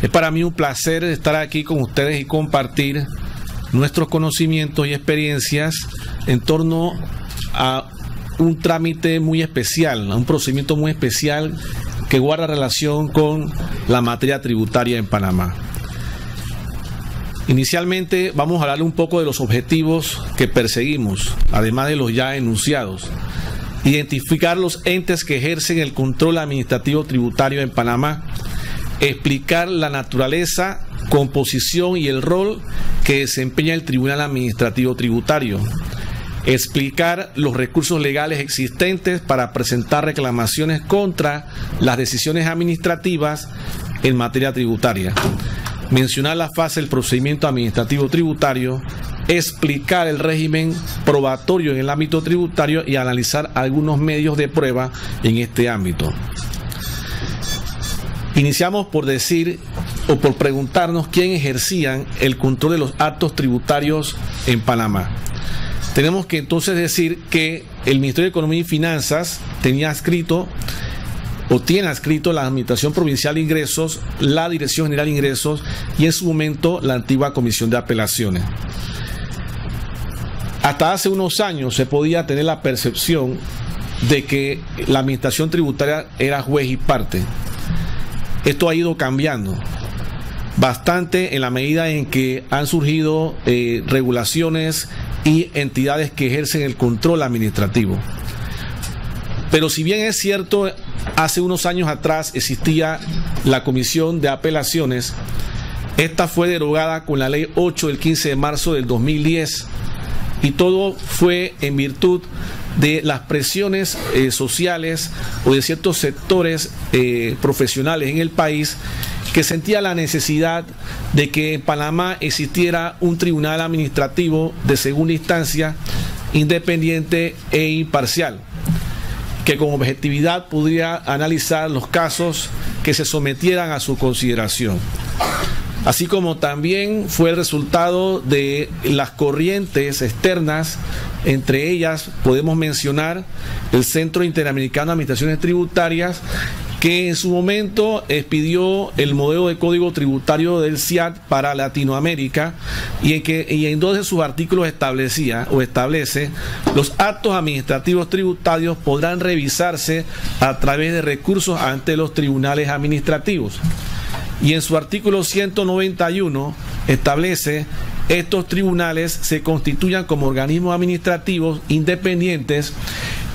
Es para mí un placer estar aquí con ustedes y compartir nuestros conocimientos y experiencias en torno a un trámite muy especial, a un procedimiento muy especial que guarda relación con la materia tributaria en Panamá. Inicialmente vamos a hablar un poco de los objetivos que perseguimos, además de los ya enunciados. Identificar los entes que ejercen el control administrativo tributario en Panamá, explicar la naturaleza, composición y el rol que desempeña el Tribunal Administrativo Tributario, explicar los recursos legales existentes para presentar reclamaciones contra las decisiones administrativas en materia tributaria, mencionar la fase del procedimiento administrativo tributario, explicar el régimen probatorio en el ámbito tributario y analizar algunos medios de prueba en este ámbito. Iniciamos por decir o por preguntarnos quién ejercían el control de los actos tributarios en Panamá. Tenemos que entonces decir que el Ministerio de Economía y Finanzas tenía adscrito o tiene adscrito la Administración Provincial de Ingresos, la Dirección General de Ingresos y en su momento la antigua Comisión de Apelaciones. Hasta hace unos años se podía tener la percepción de que la Administración Tributaria era juez y parte. Esto ha ido cambiando bastante en la medida en que han surgido regulaciones y entidades que ejercen el control administrativo. Pero si bien es cierto, hace unos años atrás existía la Comisión de Apelaciones, esta fue derogada con la Ley 8 del 15 de marzo del 2010 y todo fue en virtud de las presiones sociales o de ciertos sectores profesionales en el país que sentía la necesidad de que en Panamá existiera un tribunal administrativo de segunda instancia independiente e imparcial, que con objetividad pudiera analizar los casos que se sometieran a su consideración. Así como también fue el resultado de las corrientes externas, entre ellas podemos mencionar el Centro Interamericano de Administraciones Tributarias, que en su momento expidió el modelo de código tributario del CIAT para Latinoamérica y en dos de sus artículos establece los actos administrativos tributarios podrán revisarse a través de recursos ante los tribunales administrativos. Y en su artículo 191 establece estos tribunales se constituyan como organismos administrativos independientes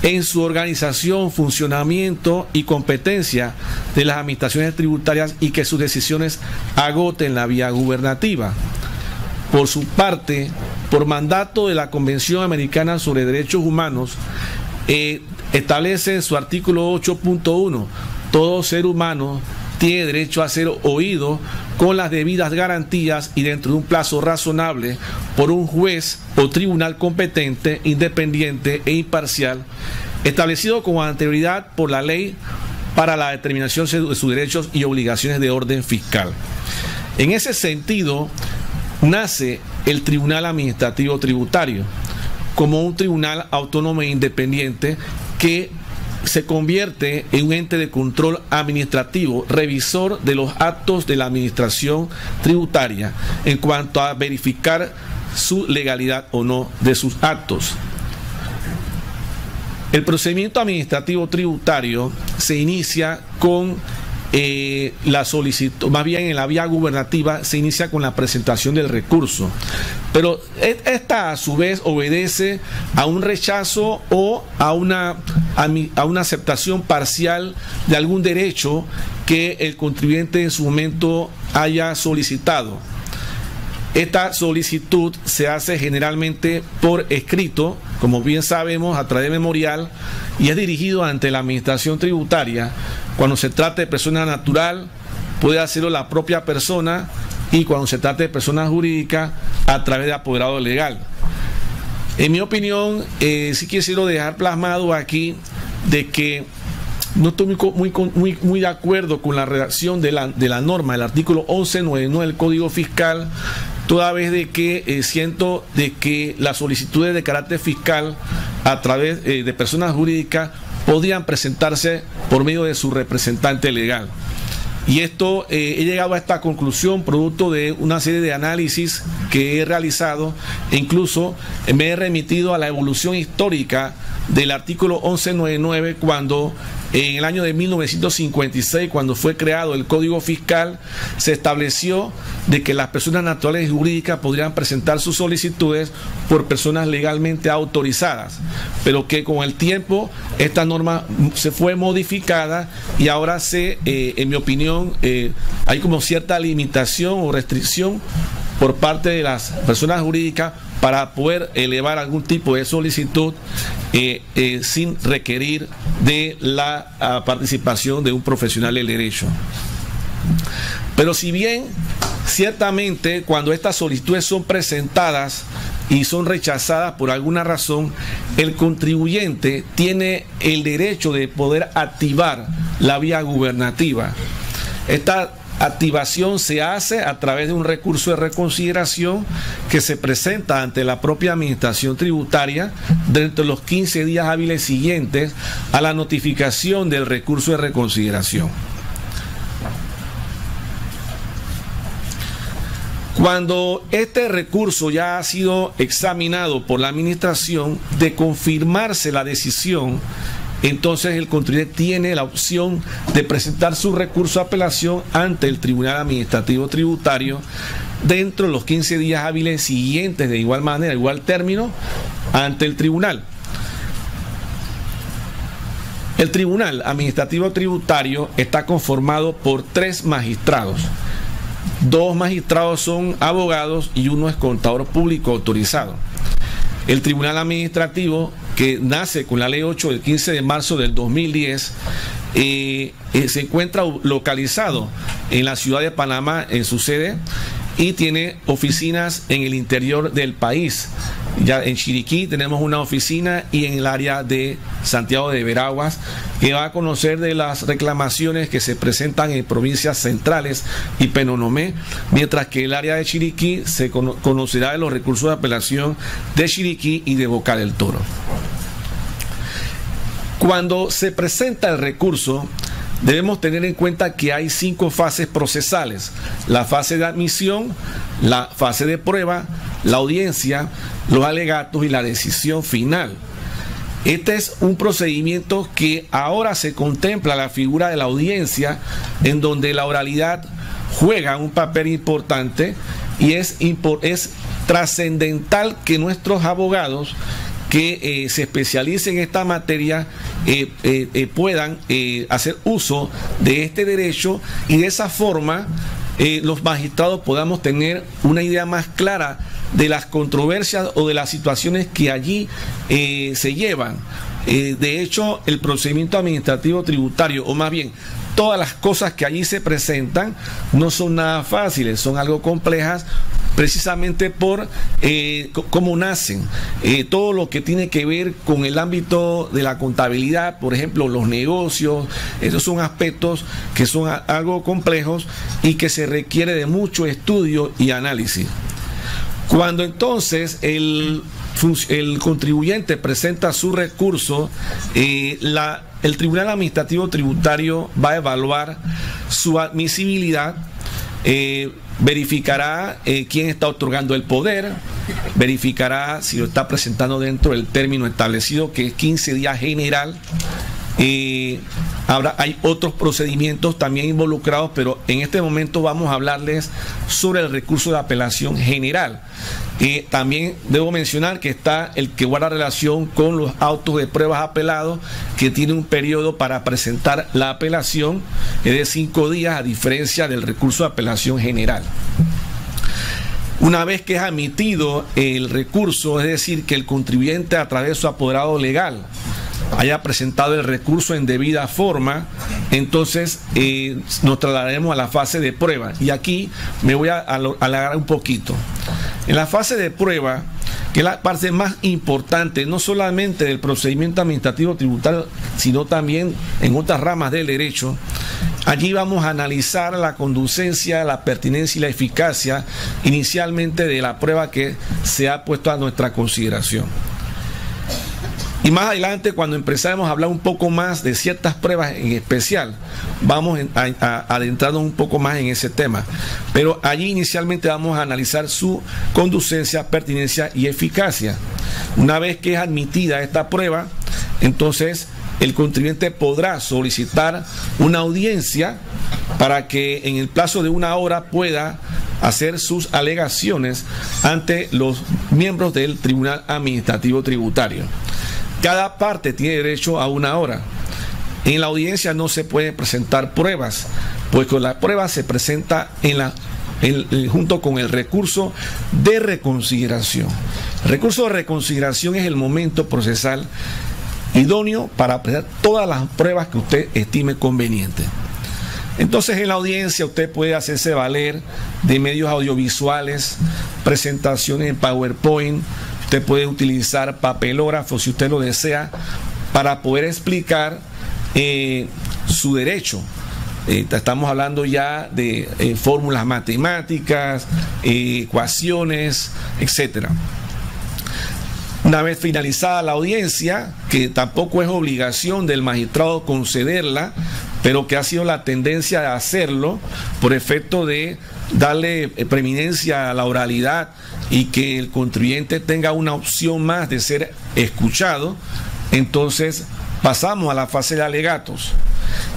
en su organización, funcionamiento y competencia de las administraciones tributarias y que sus decisiones agoten la vía gubernativa. Por su parte, por mandato de la Convención Americana sobre Derechos Humanos, establece en su artículo 8.1, todo ser humano tiene derecho a ser oído con las debidas garantías y dentro de un plazo razonable por un juez o tribunal competente, independiente e imparcial, establecido con anterioridad por la ley para la determinación de sus derechos y obligaciones de orden fiscal. En ese sentido, nace el Tribunal Administrativo Tributario como un tribunal autónomo e independiente que se convierte en un ente de control administrativo, revisor de los actos de la administración tributaria en cuanto a verificar su legalidad o no de sus actos. El procedimiento administrativo tributario se inicia con la solicitud, más bien en la vía gubernativa se inicia con la presentación del recurso, pero esta a su vez obedece a un rechazo o a una aceptación parcial de algún derecho que el contribuyente en su momento haya solicitado. Esta solicitud se hace generalmente por escrito, como bien sabemos, a través de memorial, y es dirigido ante la administración tributaria. Cuando se trata de persona natural, puede hacerlo la propia persona, y cuando se trata de persona jurídica, a través de apoderado legal. En mi opinión, sí quisiera dejar plasmado aquí de que no estoy muy de acuerdo con la redacción de la norma del artículo 1199 del Código Fiscal, toda vez de que siento de que las solicitudes de carácter fiscal a través de personas jurídicas podían presentarse por medio de su representante legal. Y esto, he llegado a esta conclusión producto de una serie de análisis que he realizado, e incluso me he remitido a la evolución histórica del artículo 1199, cuando en el año de 1956, cuando fue creado el Código Fiscal, se estableció de que las personas naturales y jurídicas podrían presentar sus solicitudes por personas legalmente autorizadas, pero que con el tiempo esta norma se fue modificada y ahora en mi opinión, hay como cierta limitación o restricción por parte de las personas jurídicas para poder elevar algún tipo de solicitud sin requerir de la participación de un profesional del derecho. Pero si bien ciertamente cuando estas solicitudes son presentadas y son rechazadas por alguna razón, el contribuyente tiene el derecho de poder activar la vía gubernativa. Esta activación se hace a través de un recurso de reconsideración que se presenta ante la propia administración tributaria dentro de los 15 días hábiles siguientes a la notificación del recurso de reconsideración. Cuando este recurso ya ha sido examinado por la administración, de confirmarse la decisión, entonces el contribuyente tiene la opción de presentar su recurso de apelación ante el Tribunal Administrativo Tributario dentro de los 15 días hábiles siguientes, de igual manera, igual término, ante el tribunal. El Tribunal Administrativo Tributario está conformado por 3 magistrados. 2 magistrados son abogados y 1 es contador público autorizado. El Tribunal Administrativo, que nace con la Ley 8 del 15 de marzo del 2010, se encuentra localizado en la ciudad de Panamá, en su sede, y tiene oficinas en el interior del país. Ya en Chiriquí tenemos una oficina y en el área de Santiago de Veraguas, que va a conocer de las reclamaciones que se presentan en provincias centrales y Penonomé, mientras que el área de Chiriquí se conocerá de los recursos de apelación de Chiriquí y de Boca del Toro. Cuando se presenta el recurso, debemos tener en cuenta que hay 5 fases procesales: la fase de admisión, la fase de prueba, la audiencia, los alegatos y la decisión final. Este es un procedimiento que ahora se contempla la figura de la audiencia, en donde la oralidad juega un papel importante, y es trascendental que nuestros abogados que se especialicen en esta materia puedan hacer uso de este derecho, y de esa forma los magistrados podamos tener una idea más clara de las controversias o de las situaciones que allí se llevan. De hecho, el procedimiento administrativo tributario, o más bien todas las cosas que allí se presentan, no son nada fáciles, son algo complejas, precisamente por cómo nacen. Todo lo que tiene que ver con el ámbito de la contabilidad, por ejemplo, los negocios, esos son aspectos que son algo complejos y que se requiere de mucho estudio y análisis. Cuando entonces el contribuyente presenta su recurso, el Tribunal Administrativo Tributario va a evaluar su admisibilidad, verificará quién está otorgando el poder, verificará si lo está presentando dentro del término establecido, que es 15 días general. Hay otros procedimientos también involucrados, pero en este momento vamos a hablarles sobre el recurso de apelación general. También debo mencionar que está el que guarda relación con los autos de pruebas apelados, que tiene un periodo para presentar la apelación, es de 5 días, a diferencia del recurso de apelación general. Una vez que es admitido el recurso, es decir, que el contribuyente a través de su apoderado legal haya presentado el recurso en debida forma, entonces nos trasladaremos a la fase de prueba. Y aquí me voy a alargar un poquito. En la fase de prueba, que es la parte más importante, no solamente del procedimiento administrativo tributario, sino también en otras ramas del derecho, allí vamos a analizar la conducencia, la pertinencia y la eficacia inicialmente de la prueba que se ha puesto a nuestra consideración. Y más adelante, cuando empezamos a hablar un poco más de ciertas pruebas en especial, vamos a adentrarnos un poco más en ese tema. Pero allí inicialmente vamos a analizar su conducencia, pertinencia y eficacia. Una vez que es admitida esta prueba, entonces el contribuyente podrá solicitar una audiencia para que en el plazo de 1 hora pueda hacer sus alegaciones ante los miembros del Tribunal Administrativo Tributario. Cada parte tiene derecho a 1 hora. En la audiencia no se pueden presentar pruebas, pues con la prueba se presenta junto con el recurso de reconsideración. El recurso de reconsideración es el momento procesal idóneo para presentar todas las pruebas que usted estime conveniente. Entonces, en la audiencia usted puede hacerse valer de medios audiovisuales, presentaciones en PowerPoint. Usted puede utilizar papelógrafo si usted lo desea para poder explicar su derecho. Estamos hablando ya de fórmulas matemáticas, ecuaciones, etcétera. Una vez finalizada la audiencia, que tampoco es obligación del magistrado concederla, pero que ha sido la tendencia de hacerlo por efecto de darle preeminencia a la oralidad y que el contribuyente tenga una opción más de ser escuchado, entonces pasamos a la fase de alegatos.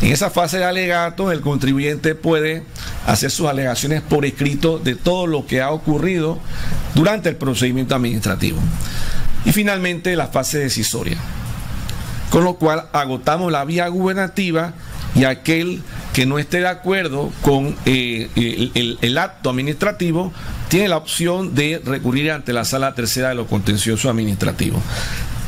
En esa fase de alegatos el contribuyente puede hacer sus alegaciones por escrito de todo lo que ha ocurrido durante el procedimiento administrativo. Y finalmente la fase decisoria, con lo cual agotamos la vía gubernativa y aquel que no esté de acuerdo con el acto administrativo tiene la opción de recurrir ante la Sala Tercera de lo Contencioso Administrativo.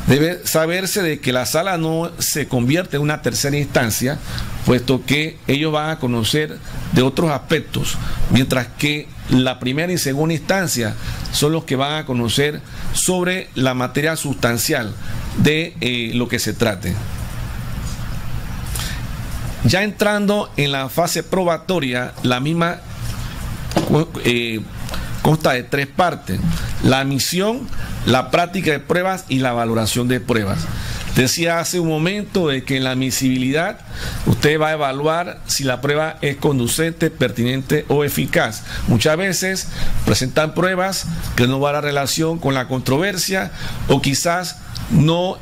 Debe saberse de que la sala no se convierte en una tercera instancia, puesto que ellos van a conocer de otros aspectos, mientras que la primera y segunda instancia son los que van a conocer sobre la materia sustancial de lo que se trate. Ya entrando en la fase probatoria, la misma consta de 3 partes: la admisión, la práctica de pruebas y la valoración de pruebas. Decía hace un momento de que en la admisibilidad usted va a evaluar si la prueba es conducente, pertinente o eficaz. Muchas veces presentan pruebas que no van a relación con la controversia o quizás no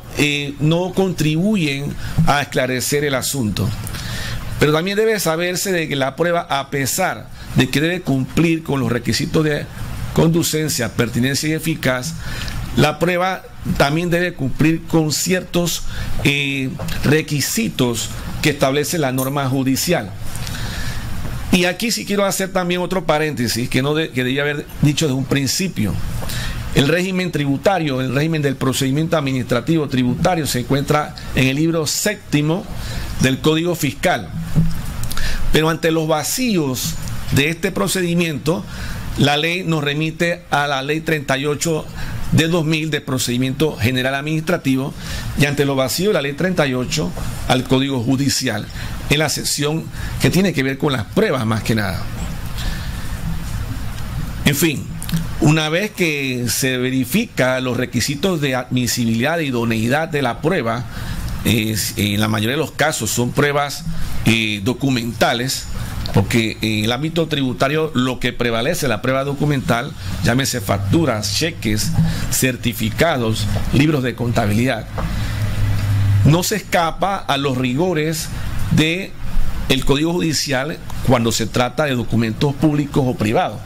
contribuyen a esclarecer el asunto. Pero también debe saberse de que la prueba, a pesar de que debe cumplir con los requisitos de conducencia, pertinencia y eficaz, la prueba también debe cumplir con ciertos requisitos que establece la norma judicial. Y aquí sí quiero hacer también otro paréntesis que debía haber dicho desde un principio. El régimen tributario, el régimen del procedimiento administrativo tributario se encuentra en el libro 7º del Código Fiscal. Pero ante los vacíos de este procedimiento, la ley nos remite a la ley 38 de 2000 de procedimiento general administrativo, y ante los vacíos de la ley 38 al Código Judicial, en la sección que tiene que ver con las pruebas más que nada. En fin, una vez que se verifica los requisitos de admisibilidad e idoneidad de la prueba, en la mayoría de los casos son pruebas documentales, porque en el ámbito tributario lo que prevalece es la prueba documental, llámese facturas, cheques, certificados, libros de contabilidad. No se escapa a los rigores del Código Judicial cuando se trata de documentos públicos o privados.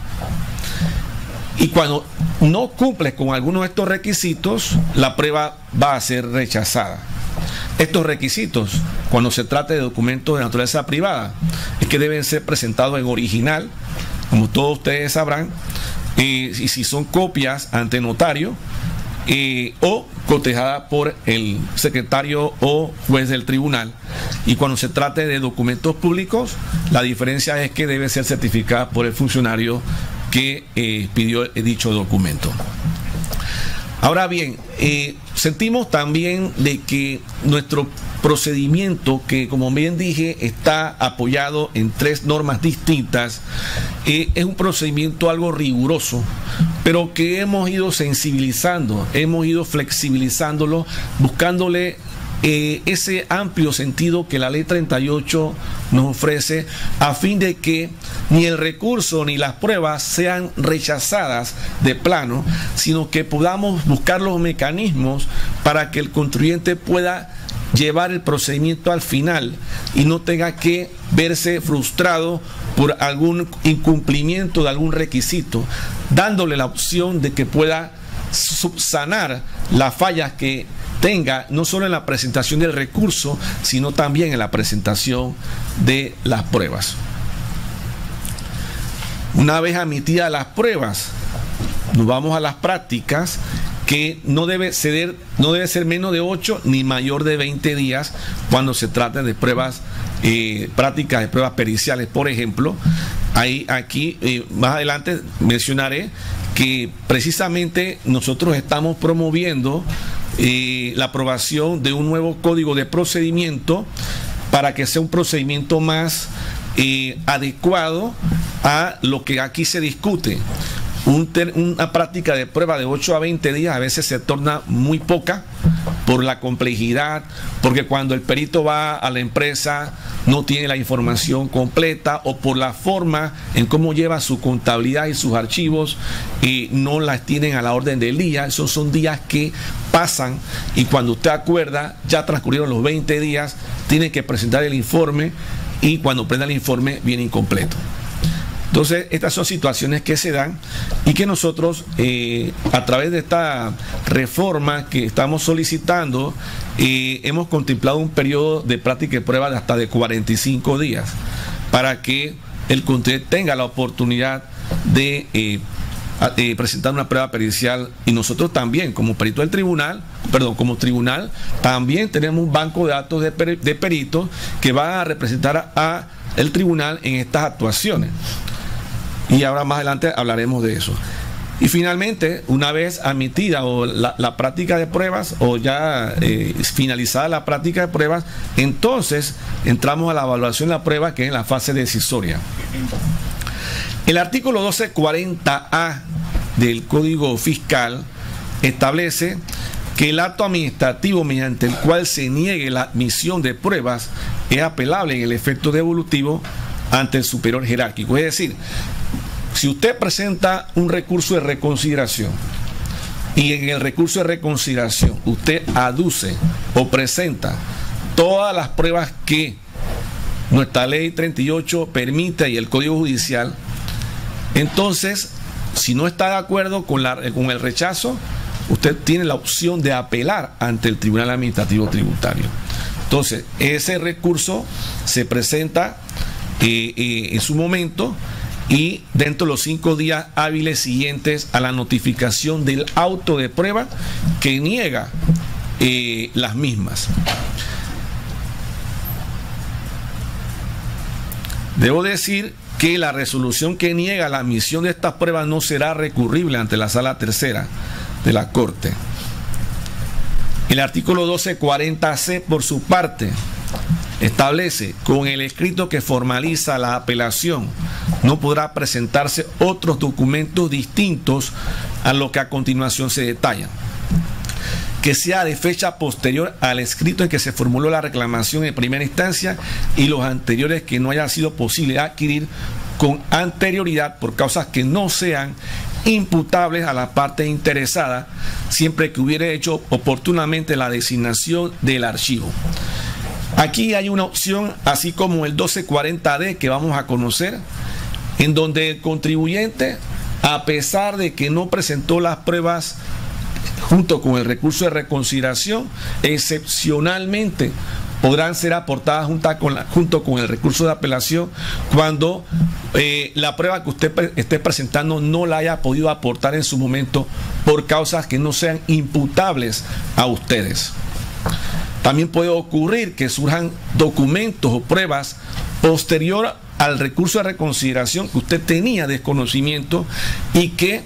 Y cuando no cumple con algunos de estos requisitos, la prueba va a ser rechazada. Estos requisitos, cuando se trata de documentos de naturaleza privada, es que deben ser presentados en original, como todos ustedes sabrán, y si son copias ante notario, o cotejada por el secretario o juez del tribunal. Y cuando se trate de documentos públicos, la diferencia es que debe ser certificada por el funcionario que pidió dicho documento. Ahora bien, sentimos también de que nuestro procedimiento, que como bien dije está apoyado en 3 normas distintas, es un procedimiento algo riguroso, pero que hemos ido sensibilizando, hemos ido flexibilizándolo, buscándole ese amplio sentido que la ley 38 nos ofrece, a fin de que ni el recurso ni las pruebas sean rechazadas de plano, sino que podamos buscar los mecanismos para que el contribuyente pueda llevar el procedimiento al final y no tenga que verse frustrado por algún incumplimiento de algún requisito, dándole la opción de que pueda subsanar las fallas que tenga, no solo en la presentación del recurso, sino también en la presentación de las pruebas. Una vez admitidas las pruebas, nos vamos a las prácticas, que no debe ser menos de 8 ni mayor de 20 días cuando se trata de pruebas prácticas, de pruebas periciales. Por ejemplo, aquí más adelante mencionaré que precisamente nosotros estamos promoviendo la aprobación de un nuevo código de procedimiento para que sea un procedimiento más adecuado a lo que aquí se discute. Una práctica de prueba de 8 a 20 días a veces se torna muy poca por la complejidad, porque cuando el perito va a la empresa no tiene la información completa, o por la forma en cómo lleva su contabilidad y sus archivos y no las tienen a la orden del día. Esos son días que pasan y cuando usted acuerda ya transcurrieron los 20 días, tiene que presentar el informe y cuando prenda el informe viene incompleto. Entonces, estas son situaciones que se dan y que nosotros, a través de esta reforma que estamos solicitando, hemos contemplado un periodo de práctica y prueba de hasta de 45 días para que el contribuyente tenga la oportunidad de presentar una prueba pericial, y nosotros también, como perito del tribunal, como tribunal, también tenemos un banco de datos de peritos que va a representar a el tribunal en estas actuaciones. Y ahora más adelante hablaremos de eso. Y finalmente, una vez admitida la práctica de pruebas, o ya finalizada la práctica de pruebas, entonces entramos a la evaluación de la prueba, que es en la fase decisoria. El artículo 1240A del Código Fiscal establece que el acto administrativo mediante el cual se niegue la admisión de pruebas es apelable en el efecto devolutivo ante el superior jerárquico. Es decir, si usted presenta un recurso de reconsideración y en el recurso de reconsideración usted aduce o presenta todas las pruebas que nuestra ley 38 permite y el Código Judicial, entonces, si no está de acuerdo con el rechazo, usted tiene la opción de apelar ante el Tribunal Administrativo Tributario. Entonces, ese recurso se presenta en su momento y dentro de los 5 días hábiles siguientes a la notificación del auto de prueba que niega las mismas. Debo decir que la resolución que niega la admisión de estas pruebas no será recurrible ante la Sala Tercera de la Corte. El artículo 1240C, por su parte, establece: con el escrito que formaliza la apelación no podrá presentarse otros documentos distintos a lo que a continuación se detallan, que sea de fecha posterior al escrito en que se formuló la reclamación en primera instancia y los anteriores que no haya sido posible adquirir con anterioridad por causas que no sean imputables a la parte interesada, siempre que hubiera hecho oportunamente la designación del archivo. Aquí hay una opción, así como el 1240D que vamos a conocer, en donde el contribuyente, a pesar de que no presentó las pruebas junto con el recurso de reconsideración, excepcionalmente podrán ser aportadas junto con el recurso de apelación cuando la prueba que usted esté presentando no la haya podido aportar en su momento por causas que no sean imputables a ustedes. También puede ocurrir que surjan documentos o pruebas posterior al recurso de reconsideración que usted tenía desconocimiento y que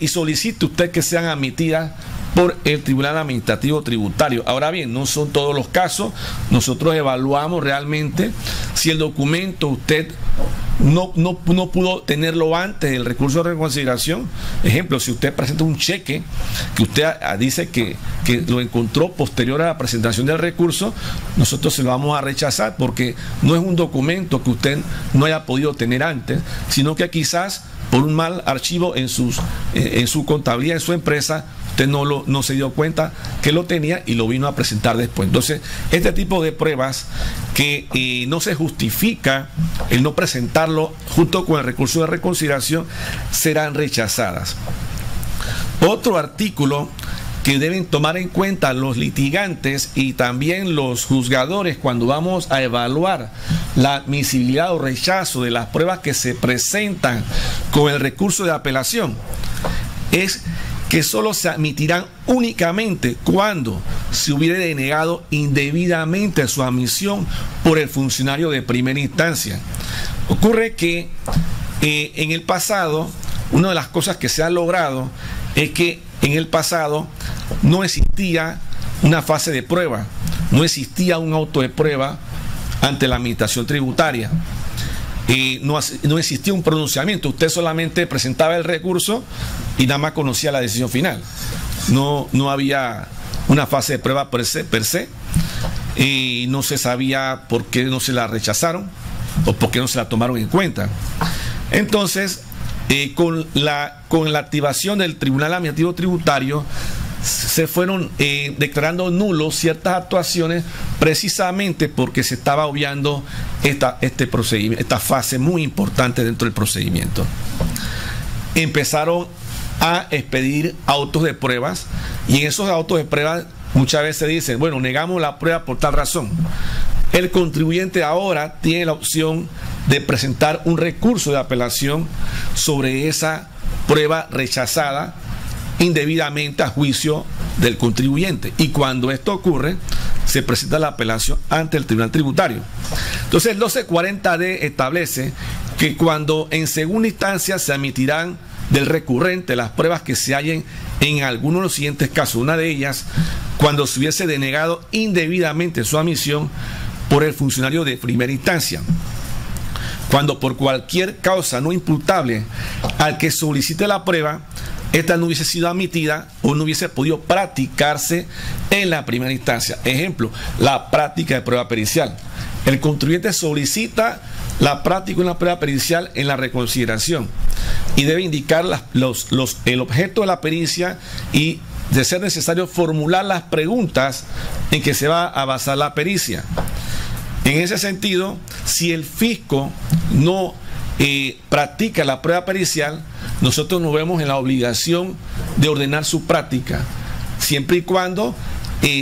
solicite usted que sean admitidas por el Tribunal Administrativo Tributario. Ahora bien, no son todos los casos. Nosotros evaluamos realmente si el documento usted no pudo tenerlo antes del recurso de reconsideración. Ejemplo, si usted presenta un cheque que usted dice que lo encontró posterior a la presentación del recurso, nosotros se lo vamos a rechazar porque no es un documento que usted no haya podido tener antes, sino que quizás por un mal archivo en su contabilidad, en su empresa, usted no se dio cuenta que lo tenía y lo vino a presentar después. Entonces, este tipo de pruebas que no se justifica el no presentarlo junto con el recurso de reconsideración serán rechazadas. Otro artículo que deben tomar en cuenta los litigantes y también los juzgadores cuando vamos a evaluar la admisibilidad o rechazo de las pruebas que se presentan con el recurso de apelación es que solo se admitirán únicamente cuando se hubiere denegado indebidamente su admisión por el funcionario de primera instancia. Ocurre que en el pasado, una de las cosas que se ha logrado es que en el pasado no existía una fase de prueba, no existía un auto de prueba ante la administración tributaria. No existía un pronunciamiento, usted solamente presentaba el recurso y nada más conocía la decisión final. No había una fase de prueba per se, y no se sabía por qué no se la rechazaron o por qué no se la tomaron en cuenta. Entonces, con la activación del Tribunal Administrativo Tributario, se fueron declarando nulos ciertas actuaciones precisamente porque se estaba obviando este procedimiento, esta fase muy importante dentro del procedimiento. Empezaron a expedir autos de pruebas y en esos autos de pruebas muchas veces dicen, bueno, negamos la prueba por tal razón. El contribuyente ahora tiene la opción de presentar un recurso de apelación sobre esa prueba rechazada indebidamente a juicio del contribuyente, y cuando esto ocurre se presenta la apelación ante el Tribunal Tributario. Entonces el 1240D establece que cuando en segunda instancia se admitirán del recurrente las pruebas que se hallen en alguno de los siguientes casos. Una de ellas, cuando se hubiese denegado indebidamente su admisión por el funcionario de primera instancia, cuando por cualquier causa no imputable al que solicite la prueba esta no hubiese sido admitida o no hubiese podido practicarse en la primera instancia. Ejemplo, la práctica de prueba pericial. El contribuyente solicita la práctica de una prueba pericial en la reconsideración y debe indicar el objeto de la pericia y, de ser necesario, formular las preguntas en que se va a basar la pericia. En ese sentido, si el fisco no practica la prueba pericial, nosotros nos vemos en la obligación de ordenar su práctica, siempre y cuando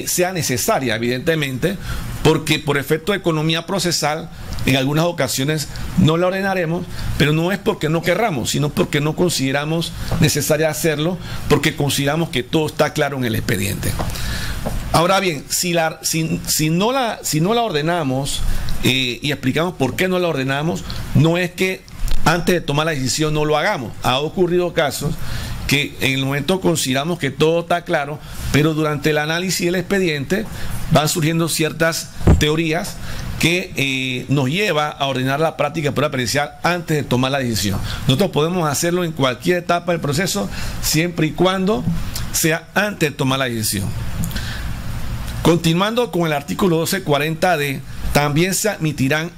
sea necesaria, evidentemente, porque por efecto de economía procesal en algunas ocasiones no la ordenaremos, pero no es porque no querramos, sino porque no consideramos necesaria hacerlo, porque consideramos que todo está claro en el expediente. Ahora bien, si no la ordenamos y explicamos por qué no la ordenamos, no es que antes de tomar la decisión no lo hagamos. Ha ocurrido casos que en el momento consideramos que todo está claro, pero durante el análisis del expediente van surgiendo ciertas teorías que nos lleva a ordenar la práctica de prueba pericial antes de tomar la decisión. Nosotros podemos hacerlo en cualquier etapa del proceso, siempre y cuando sea antes de tomar la decisión. Continuando con el artículo 1240D, también se admitirán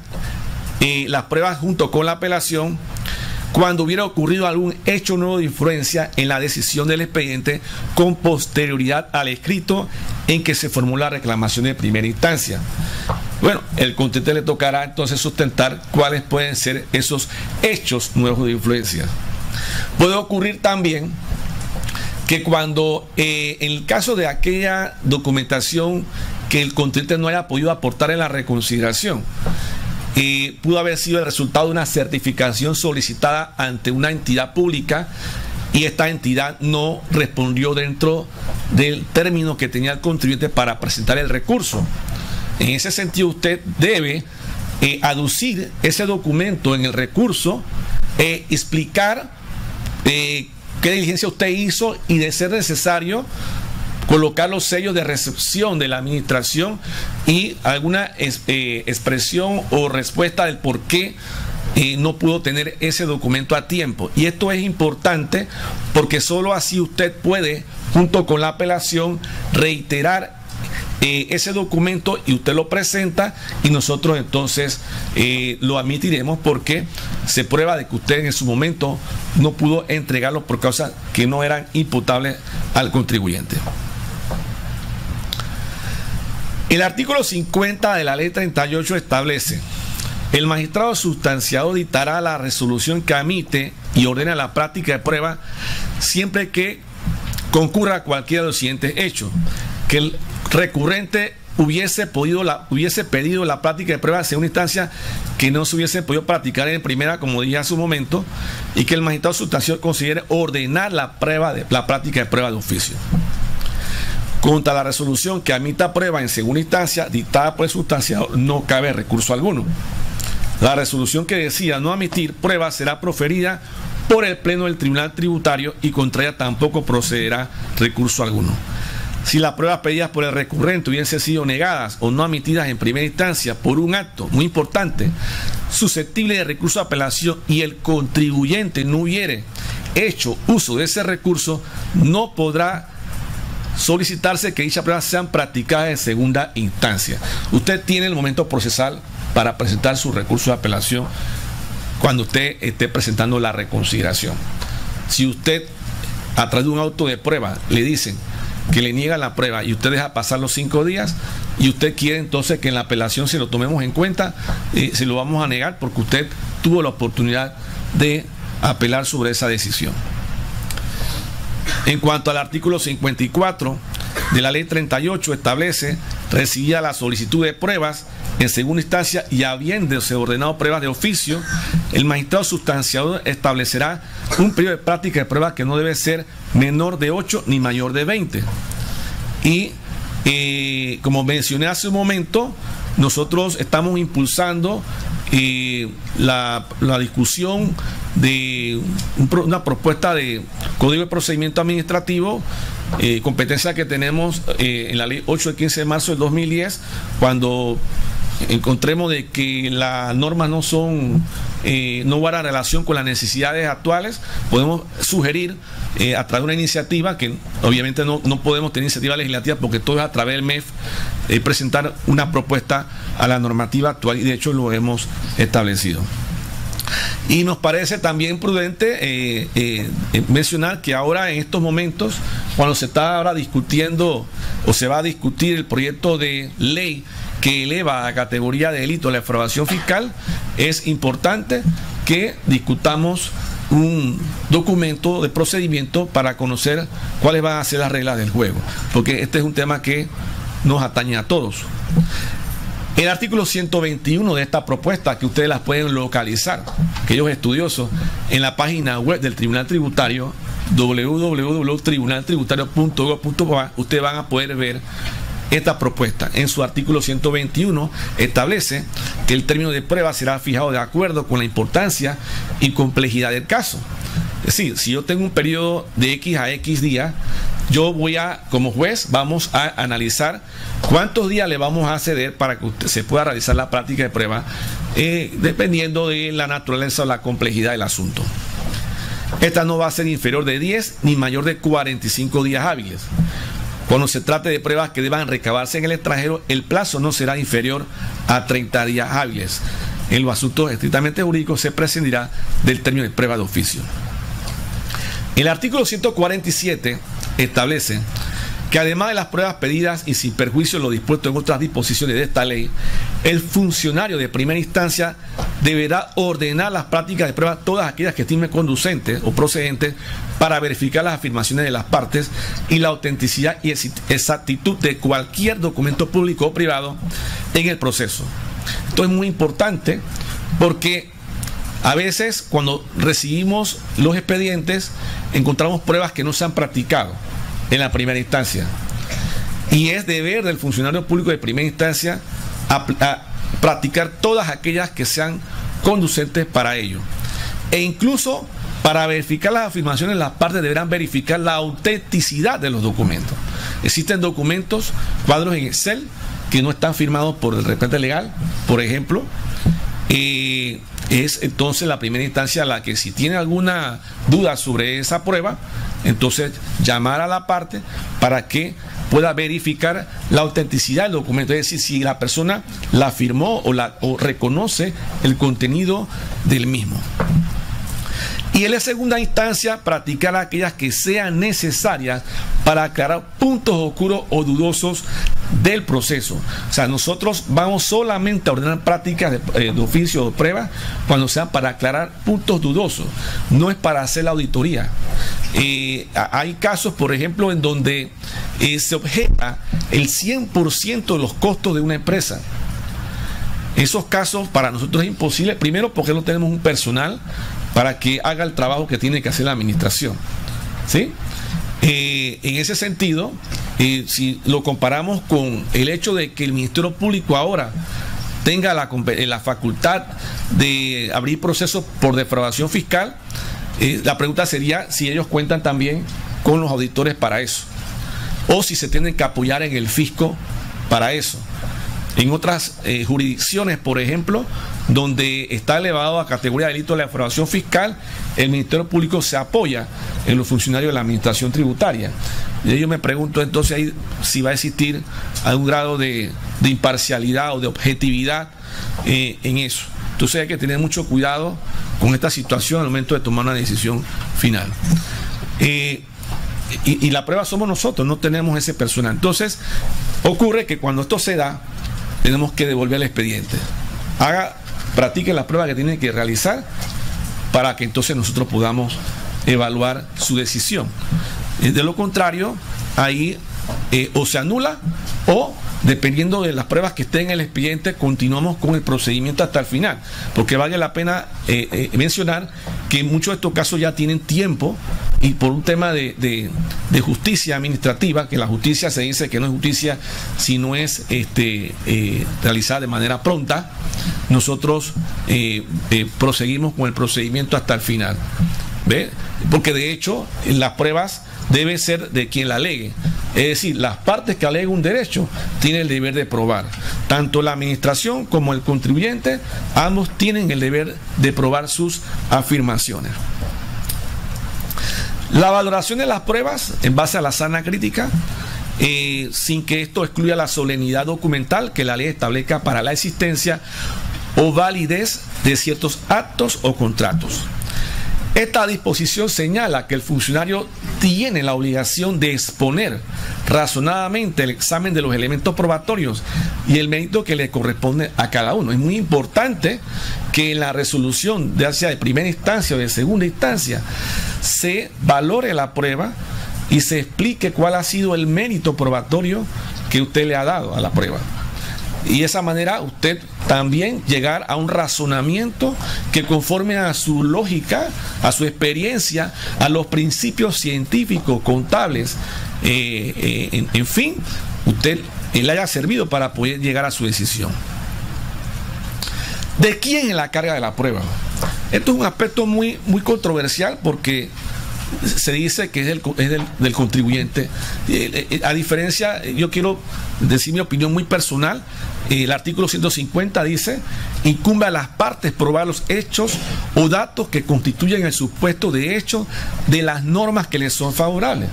las pruebas junto con la apelación cuando hubiera ocurrido algún hecho nuevo de influencia en la decisión del expediente con posterioridad al escrito en que se formula la reclamación de primera instancia. Bueno, el contribuyente le tocará entonces sustentar cuáles pueden ser esos hechos nuevos de influencia. Puede ocurrir también que cuando en el caso de aquella documentación que el contribuyente no haya podido aportar en la reconsideración, pudo haber sido el resultado de una certificación solicitada ante una entidad pública y esta entidad no respondió dentro del término que tenía el contribuyente para presentar el recurso. En ese sentido, usted debe aducir ese documento en el recurso, explicar qué diligencia usted hizo y, de ser necesario, colocar los sellos de recepción de la administración y alguna expresión o respuesta del por qué no pudo tener ese documento a tiempo. Y esto es importante porque solo así usted puede, junto con la apelación, reiterar ese documento y usted lo presenta y nosotros entonces lo admitiremos porque se prueba de que usted en su momento no pudo entregarlo por causas que no eran imputables al contribuyente. El artículo 50 de la ley 38 establece: el magistrado sustanciado dictará la resolución que admite y ordena la práctica de prueba siempre que concurra cualquiera de los siguientes hechos: que el recurrente hubiese pedido la práctica de prueba en segunda instancia que no se hubiese podido practicar en primera, como dije hace un momento, y que el magistrado sustanciado considere ordenar la práctica de prueba de oficio. Contra la resolución que admita prueba en segunda instancia dictada por el sustanciado no cabe recurso alguno. La resolución que decida no admitir prueba será proferida por el Pleno del Tribunal Tributario y contra ella tampoco procederá recurso alguno. Si las pruebas pedidas por el recurrente hubiesen sido negadas o no admitidas en primera instancia por un acto muy importante, susceptible de recurso de apelación, y el contribuyente no hubiere hecho uso de ese recurso, no podrá solicitarse que dichas pruebas sean practicadas en segunda instancia. Usted tiene el momento procesal para presentar su recurso de apelación cuando usted esté presentando la reconsideración. Si usted, a través de un auto de prueba, le dicen que le niegan la prueba y usted deja pasar los 5 días y usted quiere entonces que en la apelación se lo tomemos en cuenta, se lo vamos a negar porque usted tuvo la oportunidad de apelar sobre esa decisión. En cuanto al artículo 54 de la ley 38, establece: recibida la solicitud de pruebas en segunda instancia y habiéndose ordenado pruebas de oficio, el magistrado sustanciador establecerá un periodo de práctica de pruebas que no debe ser menor de 8 ni mayor de 20. Y como mencioné hace un momento, nosotros estamos impulsando la discusión de una propuesta de Código de Procedimiento Administrativo, competencia que tenemos en la ley 8 de 15 de marzo del 2010, cuando encontremos de que las normas no guardan relación con las necesidades actuales, podemos sugerir a través de una iniciativa, que obviamente no podemos tener iniciativa legislativa porque todo es a través del MEF, presentar una propuesta a la normativa actual, y de hecho lo hemos establecido. Y nos parece también prudente mencionar que ahora, en estos momentos, cuando se está ahora discutiendo o se va a discutir el proyecto de ley que eleva a categoría de delito la defraudación fiscal, es importante que discutamos un documento de procedimiento para conocer cuáles van a ser las reglas del juego, porque este es un tema que nos atañe a todos. El artículo 121 de esta propuesta, que ustedes las pueden localizar, aquellos estudiosos, en la página web del Tribunal Tributario, www.tribunaltributario.gov.pa, ustedes van a poder ver esta propuesta. En su artículo 121 establece que el término de prueba será fijado de acuerdo con la importancia y complejidad del caso. Es decir, si yo tengo un periodo de X a X días, yo como juez, vamos a analizar cuántos días le vamos a ceder para que se pueda realizar la práctica de prueba, dependiendo de la naturaleza o la complejidad del asunto. Esta no va a ser inferior de 10 ni mayor de 45 días hábiles. Cuando se trate de pruebas que deban recabarse en el extranjero, el plazo no será inferior a 30 días hábiles. En los asuntos estrictamente jurídicos se prescindirá del término de prueba de oficio. El artículo 147 establece que además de las pruebas pedidas y sin perjuicio de lo dispuesto en otras disposiciones de esta ley, el funcionario de primera instancia deberá ordenar las prácticas de prueba, todas aquellas que estime conducentes o procedentes, para verificar las afirmaciones de las partes y la autenticidad y exactitud de cualquier documento público o privado en el proceso. Esto es muy importante porque a veces cuando recibimos los expedientes encontramos pruebas que no se han practicado en la primera instancia, y es deber del funcionario público de primera instancia a practicar todas aquellas que sean conducentes para ello, e incluso Para verificar las afirmaciones, las partes deberán verificar la autenticidad de los documentos. Existen documentos, cuadros en Excel, que no están firmados por el representante legal, por ejemplo. Es entonces la primera instancia la que, si tiene alguna duda sobre esa prueba, entonces llamar a la parte para que pueda verificar la autenticidad del documento, es decir, si la persona la firmó o reconoce el contenido del mismo. Y en la segunda instancia, practicar aquellas que sean necesarias para aclarar puntos oscuros o dudosos del proceso. O sea, nosotros vamos solamente a ordenar prácticas de oficio o de prueba cuando sean para aclarar puntos dudosos, no es para hacer la auditoría. Hay casos, por ejemplo, en donde se objeta el 100% de los costos de una empresa. Esos casos para nosotros es imposible, primero porque no tenemos un personal para que haga el trabajo que tiene que hacer la administración, ¿sí? En ese sentido, si lo comparamos con el hecho de que el Ministerio Público ahora tenga la facultad de abrir procesos por defraudación fiscal, la pregunta sería si ellos cuentan también con los auditores para eso, o si se tienen que apoyar en el fisco para eso. En otras jurisdicciones, por ejemplo, donde está elevado a categoría de delito de la defraudación fiscal, el Ministerio Público se apoya en los funcionarios de la administración tributaria. Y yo me pregunto entonces ahí si va a existir algún grado de imparcialidad o de objetividad en eso. Entonces hay que tener mucho cuidado con esta situación al momento de tomar una decisión final. Y la prueba somos nosotros, no tenemos ese personal. Entonces ocurre que cuando esto se da, tenemos que devolver el expediente. Practique la prueba que tiene que realizar para que entonces nosotros podamos evaluar su decisión. De lo contrario, ahí o se anula o, dependiendo de las pruebas que estén en el expediente, continuamos con el procedimiento hasta el final, porque vale la pena mencionar que muchos de estos casos ya tienen tiempo, y por un tema de justicia administrativa, que la justicia se dice que no es justicia si no es realizada de manera pronta, nosotros proseguimos con el procedimiento hasta el final. ¿Ve? Porque de hecho las pruebas deben ser de quien la alegue. Es decir, las partes que aleguen un derecho tienen el deber de probar. Tanto la administración como el contribuyente, ambos tienen el deber de probar sus afirmaciones. La valoración de las pruebas en base a la sana crítica, sin que esto excluya la solemnidad documental que la ley establezca para la existencia o validez de ciertos actos o contratos. Esta disposición señala que el funcionario tiene la obligación de exponer razonadamente el examen de los elementos probatorios y el mérito que le corresponde a cada uno. Es muy importante que en la resolución, ya sea de primera instancia o de segunda instancia, se valore la prueba y se explique cuál ha sido el mérito probatorio que usted le ha dado a la prueba. Y de esa manera usted también llegar a un razonamiento que, conforme a su lógica, a su experiencia, a los principios científicos, contables, en fin, usted le haya servido para poder llegar a su decisión. ¿De quién es la carga de la prueba? Esto es un aspecto muy controversial, porque se dice que es del contribuyente. A diferencia, yo quiero decir mi opinión muy personal. El artículo 150 dice: incumbe a las partes probar los hechos o datos que constituyen el supuesto de hecho de las normas que les son favorables.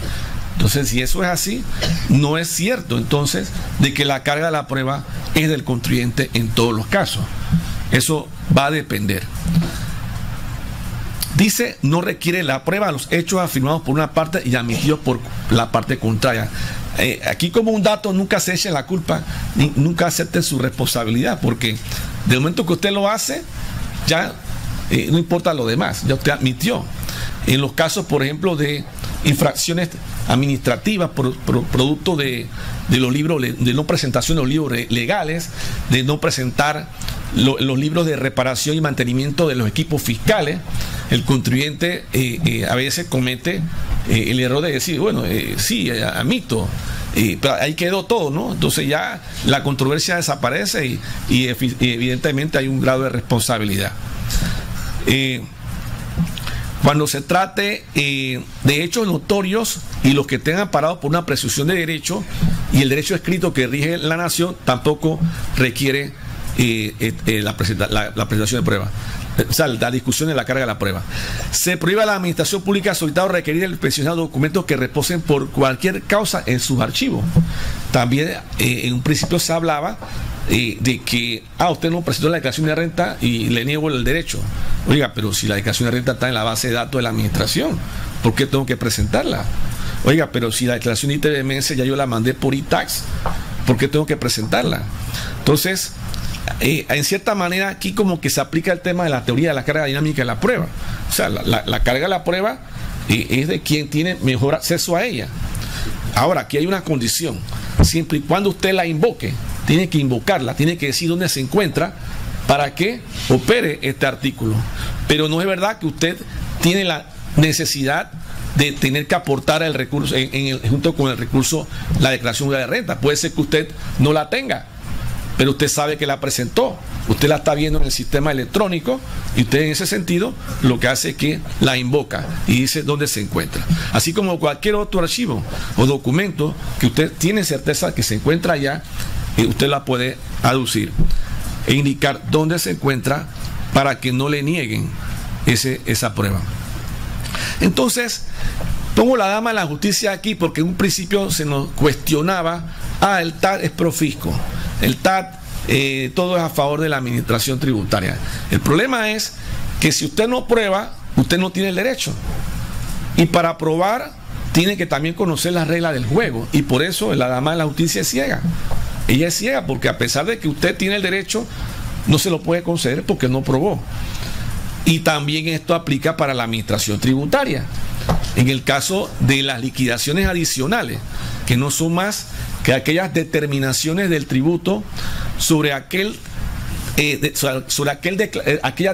Entonces, si eso es así, no es cierto entonces de que la carga de la prueba es del contribuyente en todos los casos. Eso va a depender. Dice: no requiere la prueba de los hechos afirmados por una parte y admitidos por la parte contraria. Aquí, como un dato, nunca se eche la culpa, nunca acepte su responsabilidad, porque del momento que usted lo hace, ya no importa lo demás, ya usted admitió. En los casos, por ejemplo, de infracciones administrativas producto de los libros, de no presentación de los libros legales, de no presentar los libros de reparación y mantenimiento de los equipos fiscales, el contribuyente a veces comete el error de decir: bueno, sí, admito, pero ahí quedó todo, ¿no? Entonces ya la controversia desaparece y evidentemente hay un grado de responsabilidad. cuando se trate de hechos notorios y los que tengan parados por una presunción de derecho, y el derecho escrito que rige la nación tampoco requiere la presentación de prueba. O sea, la discusión de la carga de la prueba. Se prohíbe a la administración pública solicitar o requerir el pensionado documentos que reposen por cualquier causa en sus archivos. También en un principio se hablaba de que usted no presentó la declaración de renta y le niego el derecho. Oiga, pero si la declaración de renta está en la base de datos de la administración, ¿por qué tengo que presentarla? Oiga, pero si la declaración de ITBMS ya yo la mandé por e-tax, ¿por qué tengo que presentarla? Entonces, en cierta manera aquí como que se aplica el tema de la teoría de la carga dinámica de la prueba. O sea, la carga de la prueba es de quien tiene mejor acceso a ella. Ahora, aquí hay una condición: siempre y cuando usted la invoque, tiene que invocarla, tiene que decir dónde se encuentra para que opere este artículo. Pero no es verdad que usted tiene la necesidad de tener que aportar el recurso junto con el recurso, la declaración de renta. Puede ser que usted no la tenga, pero usted sabe que la presentó, usted la está viendo en el sistema electrónico, y usted en ese sentido lo que hace es que la invoca y dice dónde se encuentra. Así como cualquier otro archivo o documento que usted tiene certeza que se encuentra allá, usted la puede aducir e indicar dónde se encuentra para que no le nieguen esa prueba. Entonces, pongo la dama de la justicia aquí porque en un principio se nos cuestionaba: el TAT es profisco, el TAT todo es a favor de la administración tributaria. El problema es que si usted no prueba, usted no tiene el derecho, y para probar tiene que también conocer las reglas del juego, y por eso la dama de la justicia es ciega. Ella es ciega porque a pesar de que usted tiene el derecho, no se lo puede conceder porque no probó. Y también esto aplica para la administración tributaria. En el caso de las liquidaciones adicionales, que no son más que aquellas determinaciones del tributo sobre aquella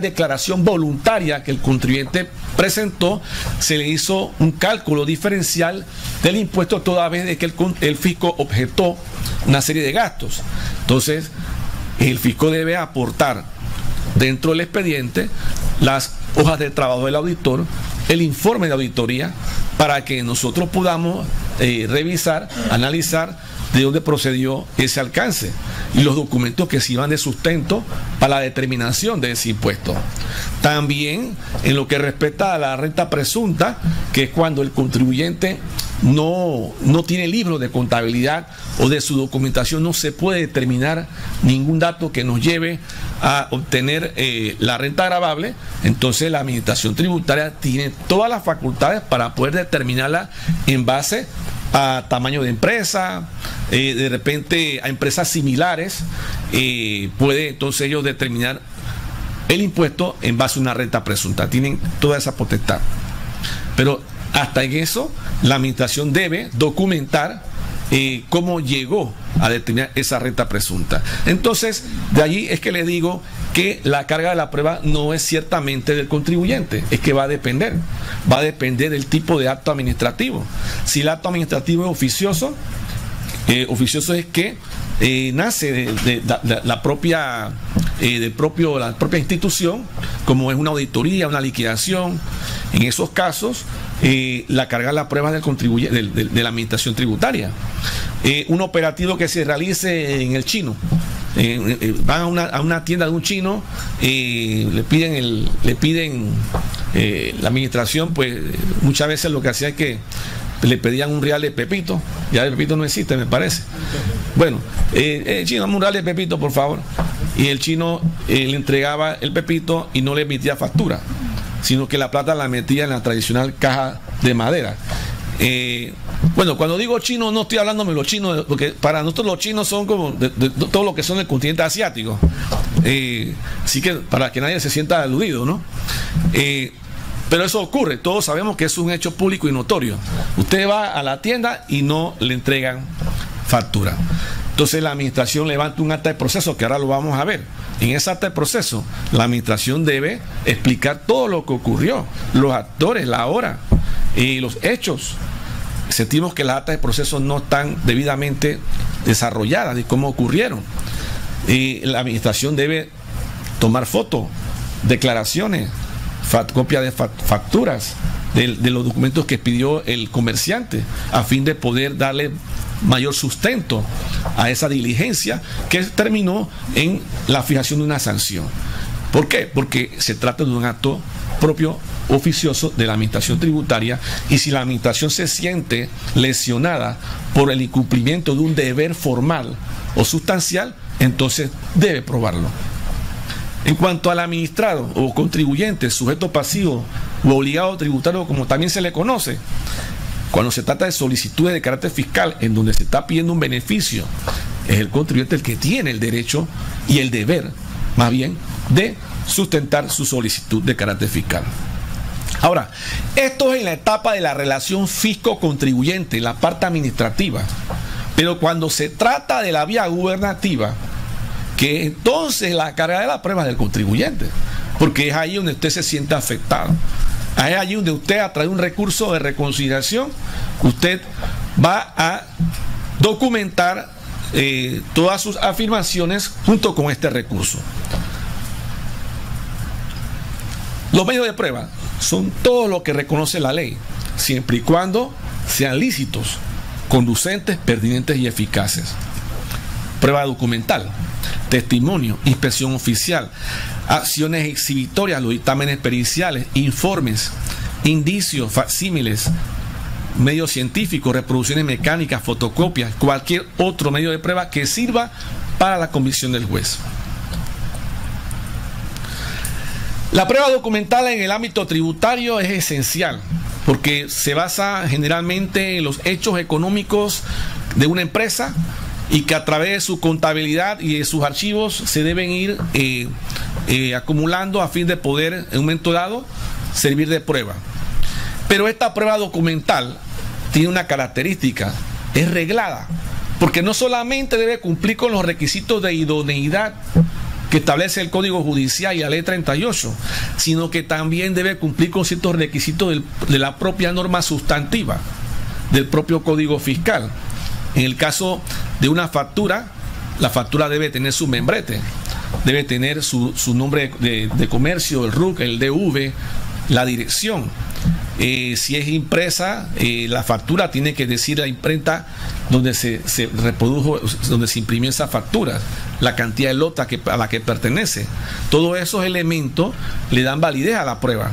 declaración voluntaria que el contribuyente presentó, se le hizo un cálculo diferencial del impuesto toda vez de que el fisco objetó una serie de gastos. Entonces, el fisco debe aportar dentro del expediente las hojas de trabajo del auditor, el informe de auditoría, para que nosotros podamos revisar, analizar de dónde procedió ese alcance, y los documentos que sirvan de sustento para la determinación de ese impuesto. También en lo que respecta a la renta presunta, que es cuando el contribuyente no tiene libro de contabilidad o de su documentación no se puede determinar ningún dato que nos lleve a obtener la renta gravable, entonces la administración tributaria tiene todas las facultades para poder determinarla en base a tamaño de empresa, de repente a empresas similares, puede entonces ellos determinar el impuesto en base a una renta presunta. Tienen toda esa potestad, pero hasta en eso la administración debe documentar cómo llegó a determinar esa renta presunta. Entonces, de allí es que le digo que la carga de la prueba no es ciertamente del contribuyente, es que va a depender del tipo de acto administrativo. Si el acto administrativo es oficioso, oficioso es que nace de la propia institución, como es una auditoría, una liquidación. En esos casos, la carga de la prueba del contribuyente, de la administración tributaria. Un operativo que se realice en el chino. Van a una tienda de un chino, le piden la administración, pues muchas veces lo que hacía es que le pedían un real de pepito. Ya el pepito no existe, me parece. Bueno, chino, dame un real de pepito, por favor. Y el chino le entregaba el pepito y no le emitía factura, sino que la plata la metía en la tradicional caja de madera. Bueno, cuando digo chino no estoy hablando de los chinos, porque para nosotros los chinos son como de todo lo que son del continente asiático, así que para que nadie se sienta aludido, ¿no? Pero eso ocurre, todos sabemos que es un hecho público y notorio. Usted va a la tienda y no le entregan factura. Entonces la administración levanta un acta de proceso, que ahora lo vamos a ver. En ese acta de proceso, la administración debe explicar todo lo que ocurrió, los actores, la hora y los hechos. Sentimos que las actas de proceso no están debidamente desarrolladas de cómo ocurrieron. La administración debe tomar fotos, declaraciones, copia de facturas de los documentos que pidió el comerciante, a fin de poder darle mayor sustento a esa diligencia que terminó en la fijación de una sanción. ¿Por qué? Porque se trata de un acto propio oficioso de la administración tributaria, y si la administración se siente lesionada por el incumplimiento de un deber formal o sustancial, entonces debe probarlo. En cuanto al administrado o contribuyente, sujeto pasivo o obligado tributario, como también se le conoce, cuando se trata de solicitudes de carácter fiscal en donde se está pidiendo un beneficio, es el contribuyente el que tiene el derecho y el deber, más bien, de sustentar su solicitud de carácter fiscal. Ahora, esto es en la etapa de la relación fisco-contribuyente, en la parte administrativa. Pero cuando se trata de la vía gubernativa, que entonces la carga de la prueba es del contribuyente, porque es ahí donde usted se siente afectado. Es allí donde usted, a través de un recurso de reconciliación, usted va a documentar todas sus afirmaciones junto con este recurso. Los medios de prueba son todo lo que reconoce la ley, siempre y cuando sean lícitos, conducentes, pertinentes y eficaces. Prueba documental, testimonio, inspección oficial, acciones exhibitorias, los dictámenes periciales, informes, indicios, facsímiles, medios científicos, reproducciones mecánicas, fotocopias, cualquier otro medio de prueba que sirva para la convicción del juez. La prueba documental en el ámbito tributario es esencial porque se basa generalmente en los hechos económicos de una empresa y que a través de su contabilidad y de sus archivos se deben ir acumulando a fin de poder en un momento dado servir de prueba. Pero esta prueba documental tiene una característica, es reglada, porque no solamente debe cumplir con los requisitos de idoneidad que establece el Código Judicial y la Ley 38, sino que también debe cumplir con ciertos requisitos de la propia norma sustantiva, del propio Código Fiscal. En el caso de una factura, la factura debe tener su membrete, debe tener su nombre de comercio, el RUC, el DV, la dirección. Si es impresa, la factura tiene que decir la imprenta donde se reprodujo, donde se imprimió esa factura, la cantidad de lota a la que pertenece. Todos esos elementos le dan validez a la prueba.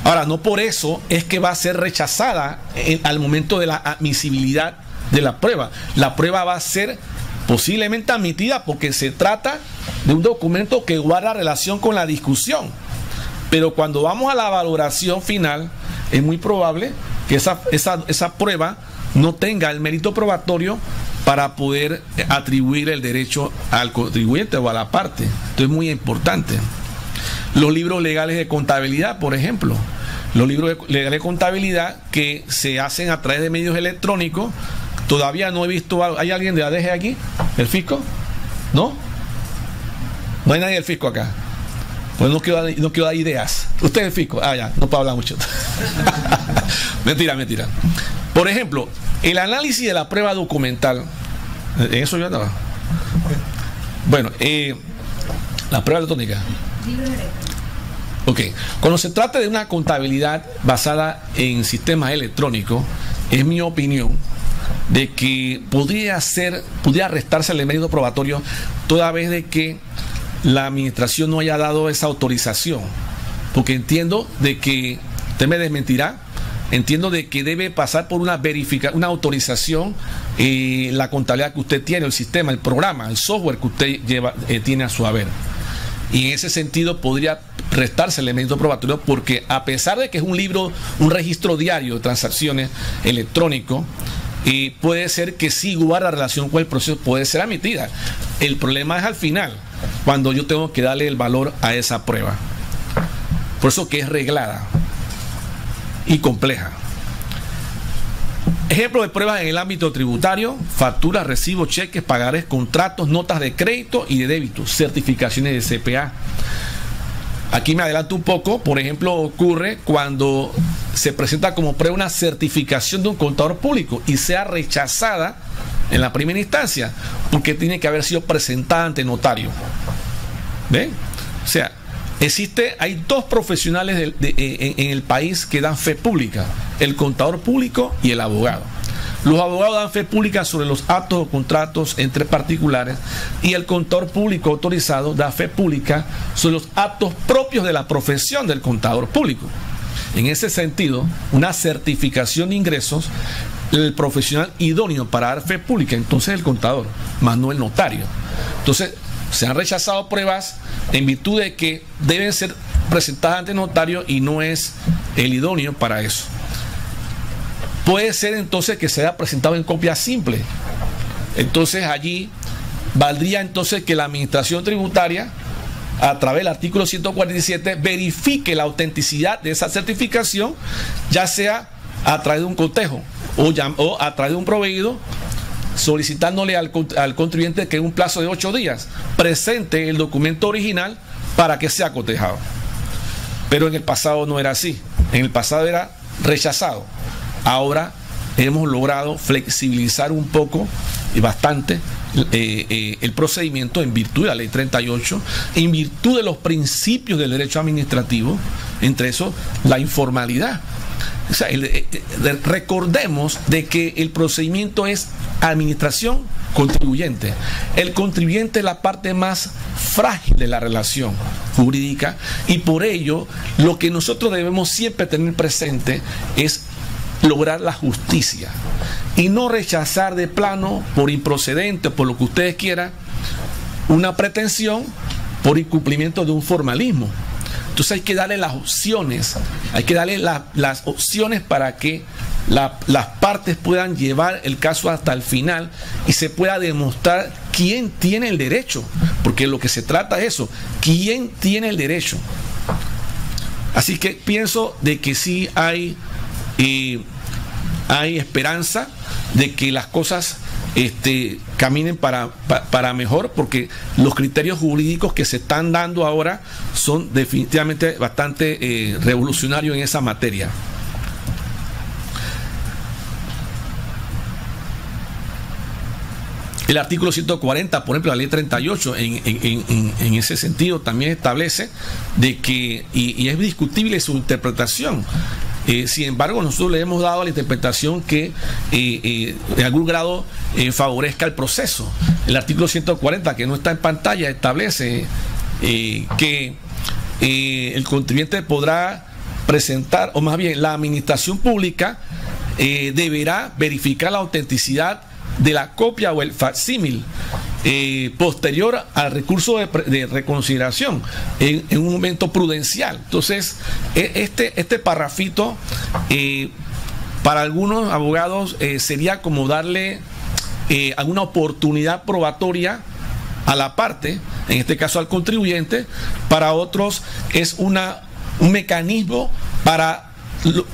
Ahora, no por eso es que va a ser rechazada al momento de la admisibilidad de la prueba. La prueba va a ser posiblemente admitida porque se trata de un documento que guarda relación con la discusión. Pero cuando vamos a la valoración final, es muy probable que esa prueba no tenga el mérito probatorio para poder atribuir el derecho al contribuyente o a la parte. Esto es muy importante. Los libros legales de contabilidad, por ejemplo. Los libros legales de contabilidad que se hacen a través de medios electrónicos. Todavía no he visto. ¿Hay alguien de la DG aquí? ¿El fisco? ¿No? No hay nadie del fisco acá. Pues no quiero dar ideas. Usted es el fisco. Ya, no puedo hablar mucho. Mentira. Por ejemplo, el análisis de la prueba documental. En eso yo andaba. Bueno, la prueba electrónica. Ok. Cuando se trata de una contabilidad basada en sistemas electrónicos, es mi opinión de que podría restarse el mérito probatorio toda vez de que la administración no haya dado esa autorización, porque entiendo de que, usted me desmentirá, entiendo de que debe pasar por una autorización la contabilidad que usted tiene, el sistema, el programa, el software que usted tiene a su haber. Y en ese sentido podría restarse el elemento probatorio porque a pesar de que es un registro diario de transacciones electrónico, puede ser que sí guarda relación con el proceso, puede ser admitida. El problema es al final, cuando yo tengo que darle el valor a esa prueba. Por eso que es reglada y compleja. Ejemplo de pruebas en el ámbito tributario: facturas, recibos, cheques, pagarés, contratos, notas de crédito y de débito, certificaciones de CPA. Aquí me adelanto un poco. Por ejemplo, ocurre cuando se presenta como prueba una certificación de un contador público y sea rechazada en la primera instancia porque tiene que haber sido presentada ante notario. ¿Ven? O sea, hay dos profesionales en el país que dan fe pública: el contador público y el abogado. Los abogados dan fe pública sobre los actos o contratos entre particulares, y el contador público autorizado da fe pública sobre los actos propios de la profesión del contador público. En ese sentido, una certificación de ingresos, el profesional idóneo para dar fe pública, entonces el contador, más no el notario. Entonces, se han rechazado pruebas en virtud de que deben ser presentadas ante notario y no es el idóneo para eso. Puede ser entonces que sea presentado en copia simple. Entonces allí valdría entonces que la administración tributaria, a través del artículo 147, verifique la autenticidad de esa certificación, ya sea a través de un cotejo o a través de un proveído, solicitándole al contribuyente que en un plazo de 8 días presente el documento original para que sea cotejado. Pero en el pasado no era así. En el pasado era rechazado. Ahora hemos logrado flexibilizar un poco y bastante el procedimiento en virtud de la ley 38, en virtud de los principios del derecho administrativo, entre eso la informalidad. O sea, recordemos de que el procedimiento es administración contribuyente. El contribuyente es la parte más frágil de la relación jurídica, y por ello lo que nosotros debemos siempre tener presente es lograr la justicia y no rechazar de plano, por improcedente, por lo que ustedes quieran, una pretensión por incumplimiento de un formalismo. Entonces hay que darle las opciones, las opciones para que las partes puedan llevar el caso hasta el final y se pueda demostrar quién tiene el derecho, porque lo que se trata es eso, quién tiene el derecho. Así que pienso de que sí hay esperanza de que las cosas caminen para mejor, porque los criterios jurídicos que se están dando ahora son definitivamente bastante revolucionarios en esa materia. El artículo 140, por ejemplo, la ley 38, en ese sentido también establece de que, y es discutible su interpretación. Sin embargo, nosotros le hemos dado la interpretación que en algún grado favorezca el proceso. El artículo 140, que no está en pantalla, establece que el contribuyente podrá presentar, o más bien la administración pública deberá verificar la autenticidad de la copia o el facsímil posterior al recurso de reconsideración en un momento prudencial. Entonces, este parrafito para algunos abogados sería como darle alguna oportunidad probatoria a la parte, en este caso al contribuyente. Para otros es un mecanismo para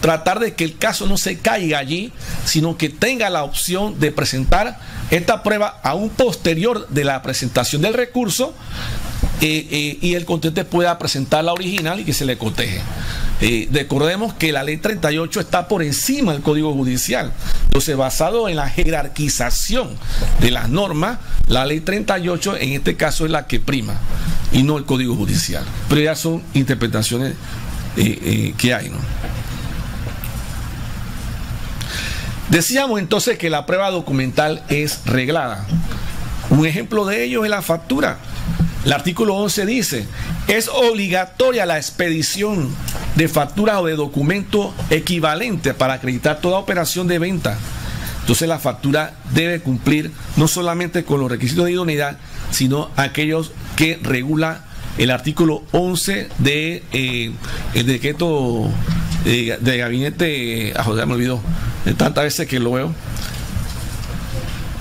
tratar de que el caso no se caiga allí, sino que tenga la opción de presentar esta prueba aún posterior de la presentación del recurso, y el contribuyente pueda presentar la original y que se le coteje. Recordemos que la ley 38 está por encima del Código Judicial. Entonces, basado en la jerarquización de las normas, la ley 38 en este caso es la que prima y no el Código Judicial. Pero ya son interpretaciones que hay, ¿no? Decíamos entonces que la prueba documental es reglada. Un ejemplo de ello es la factura. El artículo 11 dice: es obligatoria la expedición de facturas o de documento equivalente para acreditar toda operación de venta. Entonces la factura debe cumplir no solamente con los requisitos de idoneidad, sino aquellos que regula el artículo 11 de el decreto de gabinete, ya me olvidó, de tantas veces que lo veo,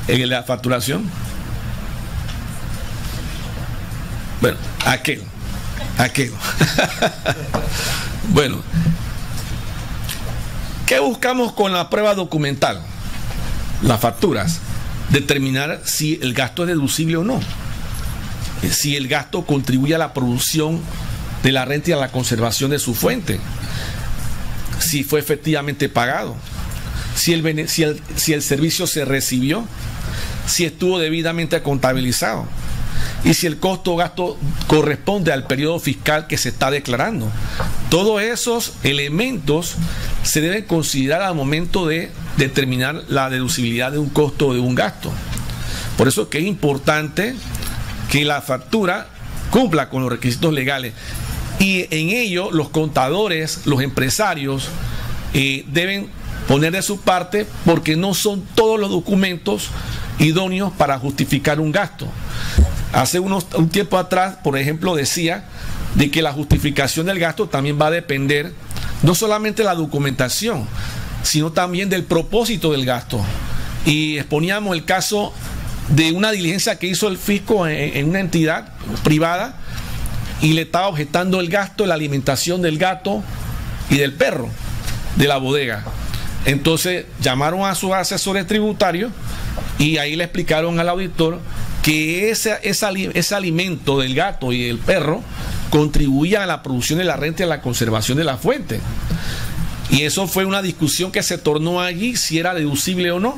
en la facturación. Bueno, aquel. Bueno, ¿qué buscamos con la prueba documental? Las facturas. Determinar si el gasto es deducible o no, si el gasto contribuye a la producción de la renta y a la conservación de su fuente, si fue efectivamente pagado, si el servicio se recibió, si estuvo debidamente contabilizado. y si el costo o gasto corresponde al periodo fiscal que se está declarando. Todos esos elementos se deben considerar al momento de determinar la deducibilidad de un costo o de un gasto. Por eso es que es importante que la factura cumpla con los requisitos legales, y en ello los contadores, los empresarios deben poner de su parte, porque no son todos los documentos idóneos para justificar un gasto. Hace un tiempo atrás, por ejemplo, decía de que la justificación del gasto también va a depender no solamente de la documentación, sino también del propósito del gasto. Y exponíamos el caso de una diligencia que hizo el fisco en una entidad privada, y le estaba objetando el gasto de la alimentación del gato y del perro de la bodega. Entonces llamaron a sus asesores tributarios y ahí le explicaron al auditor que ese alimento del gato y del perro contribuía a la producción de la renta y a la conservación de la fuente. Y eso fue una discusión que se tornó allí, si era deducible o no.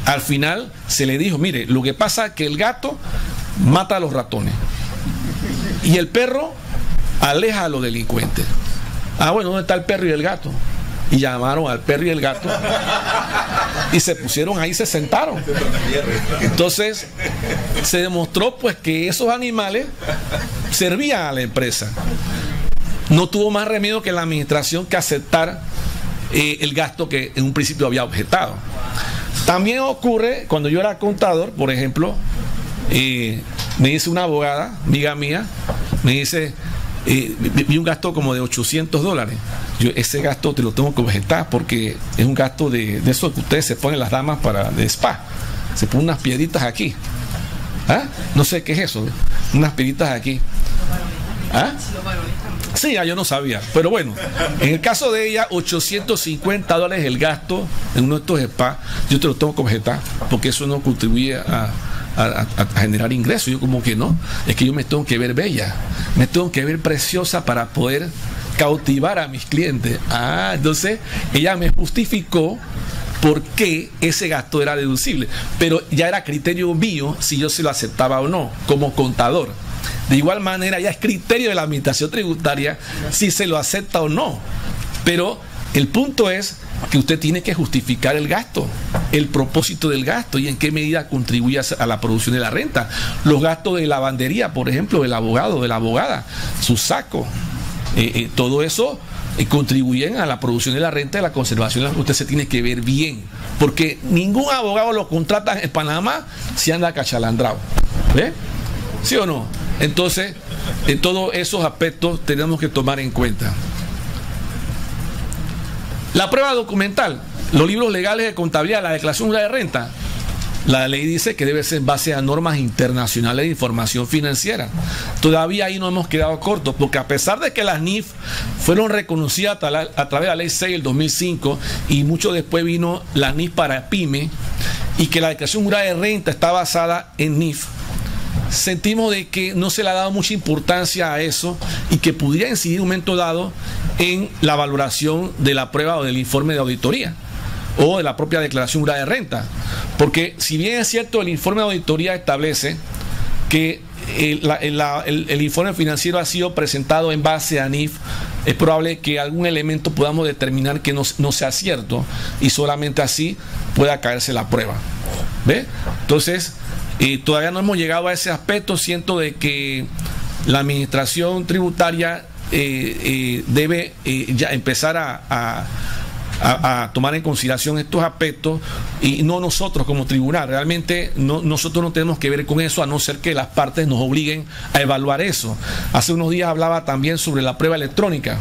Al final se le dijo, mire, lo que pasa es que el gato mata a los ratones y el perro aleja a los delincuentes. Ah, bueno, ¿dónde está el perro y el gato? Y llamaron al perro y el gato y se pusieron ahí, se sentaron. Entonces se demostró pues que esos animales servían a la empresa. No tuvo más remedio que la administración que aceptar el gasto que en un principio había objetado. También ocurre cuando yo era contador, por ejemplo, me dice una abogada, amiga mía, me dice, vi un gasto como de $800. Yo ese gasto te lo tengo que objetar porque es un gasto de eso que ustedes se ponen las damas de spa. Se ponen unas piedritas aquí. ¿Ah? No sé qué es eso. Unas piedritas aquí. ¿Ah? Sí, yo no sabía. Pero bueno, en el caso de ella, $850 el gasto en uno de estos spas. Yo te lo tengo que objetar porque eso no contribuye a generar ingresos. Yo como que no, es que yo me tengo que ver bella, me tengo que ver preciosa para poder cautivar a mis clientes. Entonces ella me justificó por qué ese gasto era deducible, pero ya era criterio mío si yo se lo aceptaba o no como contador. De igual manera ya es criterio de la administración tributaria si se lo acepta o no, pero el punto es que usted tiene que justificar el gasto, el propósito del gasto y en qué medida contribuye a la producción de la renta. Los gastos de lavandería, por ejemplo, del abogado, de la abogada, su saco, todo eso contribuyen a la producción de la renta y a la conservación. Usted se tiene que ver bien, porque ningún abogado lo contrata en Panamá si anda cachalandrado. ¿Ve? ¿Sí o no? Entonces, en todos esos aspectos tenemos que tomar en cuenta. La prueba documental, los libros legales de contabilidad, la declaración de renta. La ley dice que debe ser en base a normas internacionales de información financiera. Todavía ahí no hemos quedado cortos, porque a pesar de que las NIF fueron reconocidas a través de la ley 6 del 2005 y mucho después vino la NIF para PYME y que la declaración jurada de renta está basada en NIF, sentimos de que no se le ha dado mucha importancia a eso y que pudiera incidir en un momento dado en la valoración de la prueba o del informe de auditoría o de la propia declaración jurada de renta, porque si bien es cierto el informe de auditoría establece que el informe financiero ha sido presentado en base a NIF, es probable que algún elemento podamos determinar que no sea cierto y solamente así pueda caerse la prueba. ¿Ve? Entonces todavía no hemos llegado a ese aspecto. Siento de que la administración tributaria debe ya empezar a tomar en consideración estos aspectos y no nosotros como tribunal. Realmente nosotros no tenemos que ver con eso, a no ser que las partes nos obliguen a evaluar eso. Hace unos días hablaba también sobre la prueba electrónica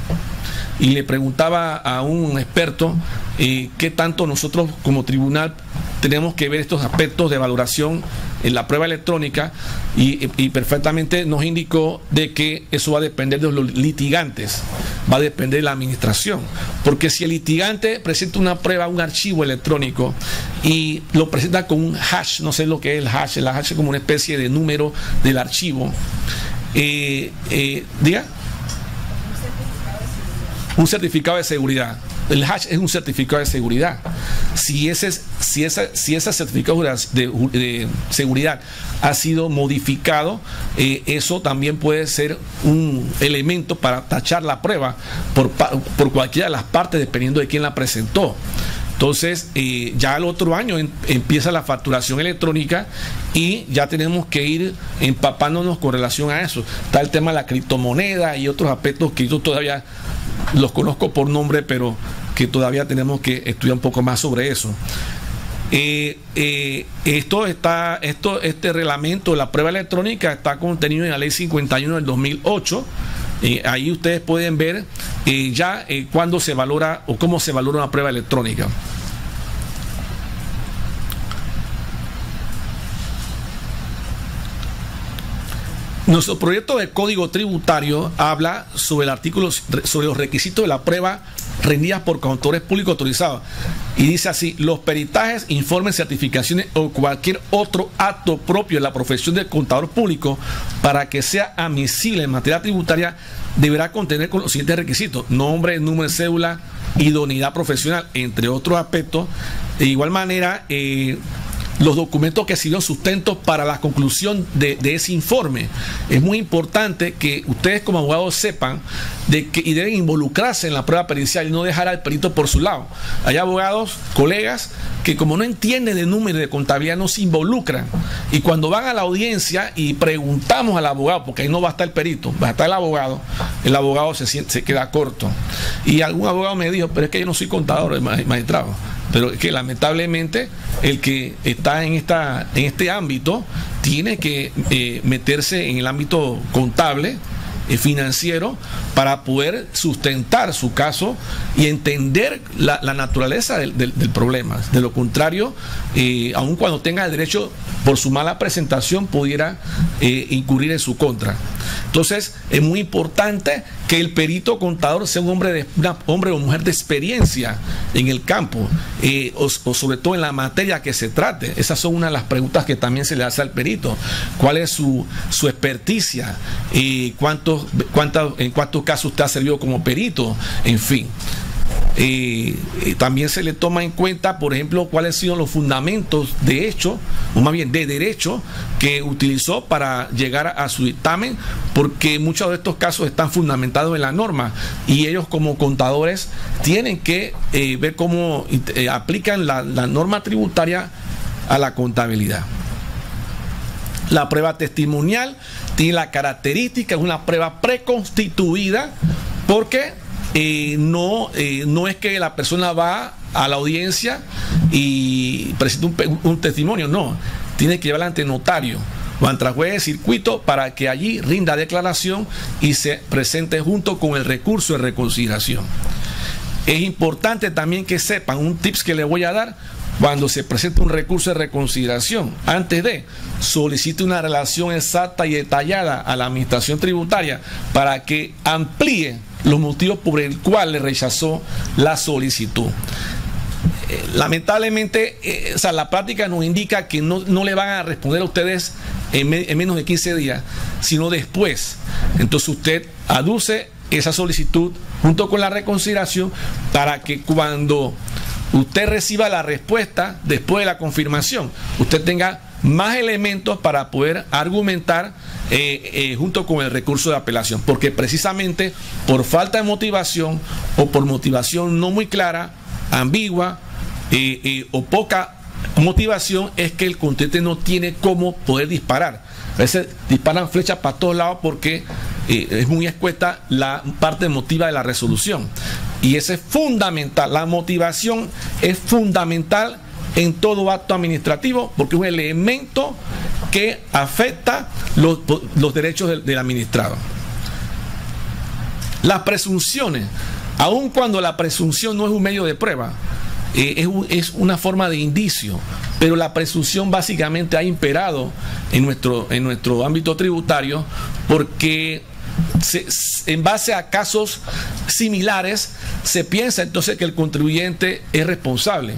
y le preguntaba a un experto qué tanto nosotros como tribunal tenemos que ver estos aspectos de valoración en la prueba electrónica y perfectamente nos indicó de que eso va a depender de los litigantes, va a depender de la administración, porque si el litigante presenta una prueba, un archivo electrónico y lo presenta con un hash, no sé lo que es el hash es como una especie de número del archivo, diga, un certificado de seguridad. El hash es un certificado de seguridad. Si si ese certificado de seguridad ha sido modificado, eso también puede ser un elemento para tachar la prueba por cualquiera de las partes, dependiendo de quién la presentó. Entonces, ya el otro año empieza la facturación electrónica y ya tenemos que ir empapándonos con relación a eso. Está el tema de la criptomoneda y otros aspectos que yo todavía los conozco por nombre, pero que todavía tenemos que estudiar un poco más sobre eso. Este reglamento de la prueba electrónica está contenido en la Ley 51 del 2008. Ahí ustedes pueden ver cuándo se valora o cómo se valora una prueba electrónica. Nuestro proyecto de Código Tributario habla sobre el artículo, sobre los requisitos de la prueba rendidas por contadores públicos autorizados. Y dice así: los peritajes, informes, certificaciones o cualquier otro acto propio de la profesión de contador público para que sea admisible en materia tributaria deberá contener con los siguientes requisitos: nombre, número de cédula, idoneidad profesional, entre otros aspectos. De igual manera, los documentos que sirvieron sustento para la conclusión de ese informe. Es muy importante que ustedes como abogados sepan y deben involucrarse en la prueba pericial y no dejar al perito por su lado. Hay abogados, colegas, que como no entienden de números de contabilidad no se involucran, y cuando van a la audiencia y preguntamos al abogado, porque ahí no va a estar el perito, va a estar el abogado se queda corto. Y algún abogado me dijo: pero es que yo no soy contador, magistrado. Pero es que lamentablemente el que está en este ámbito tiene que meterse en el ámbito contable, financiero, para poder sustentar su caso y entender la naturaleza del problema. De lo contrario, aun cuando tenga el derecho, por su mala presentación pudiera incurrir en su contra. Entonces es muy importante que el perito contador sea un hombre o mujer de experiencia en el campo, o sobre todo en la materia que se trate. Esas son una de las preguntas que también se le hace al perito: ¿cuál es su experticia? ¿En cuántos casos usted ha servido como perito? En fin. También se le toma en cuenta, por ejemplo, cuáles han sido los fundamentos de hecho, o más bien de derecho, que utilizó para llegar a su dictamen, porque muchos de estos casos están fundamentados en la norma y ellos como contadores tienen que ver cómo aplican la norma tributaria a la contabilidad. La prueba testimonial tiene la característica, es una prueba preconstituida, porque no es que la persona va a la audiencia y presenta un testimonio, no, tiene que llevarla ante notario o ante juez de circuito para que allí rinda declaración y se presente junto con el recurso de reconsideración. Es importante también que sepan un tips que les voy a dar: cuando se presenta un recurso de reconsideración, antes de solicite una relación exacta y detallada a la administración tributaria para que amplíe los motivos por el cual le rechazó la solicitud. Lamentablemente, la práctica nos indica que no le van a responder a ustedes en menos de 15 días, sino después. Entonces usted aduce esa solicitud junto con la reconsideración para que cuando usted reciba la respuesta después de la confirmación, usted tenga más elementos para poder argumentar junto con el recurso de apelación, porque precisamente por falta de motivación o por motivación no muy clara, ambigua o poca motivación, es que el contribuyente no tiene cómo poder disparar. A veces disparan flechas para todos lados porque es muy escueta la parte emotiva de la resolución, y eso es fundamental. La motivación es fundamental en todo acto administrativo, porque es un elemento que afecta los derechos del administrado. Las presunciones, aun cuando la presunción no es un medio de prueba, es una forma de indicio, pero la presunción básicamente ha imperado en nuestro ámbito tributario, porque en base a casos similares se piensa entonces que el contribuyente es responsable.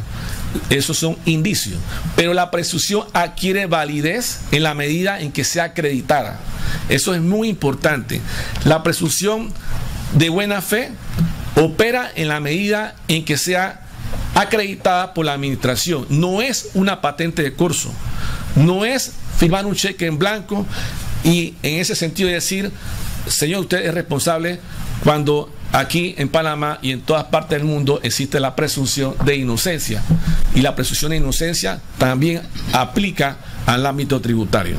Esos son indicios, pero la presunción adquiere validez en la medida en que sea acreditada. Eso es muy importante. La presunción de buena fe opera en la medida en que sea acreditada por la administración. No es una patente de curso, no es firmar un cheque en blanco y en ese sentido decir, señor, usted es responsable, cuando aquí en Panamá y en todas partes del mundo existe la presunción de inocencia, y la presunción de inocencia también aplica al ámbito tributario.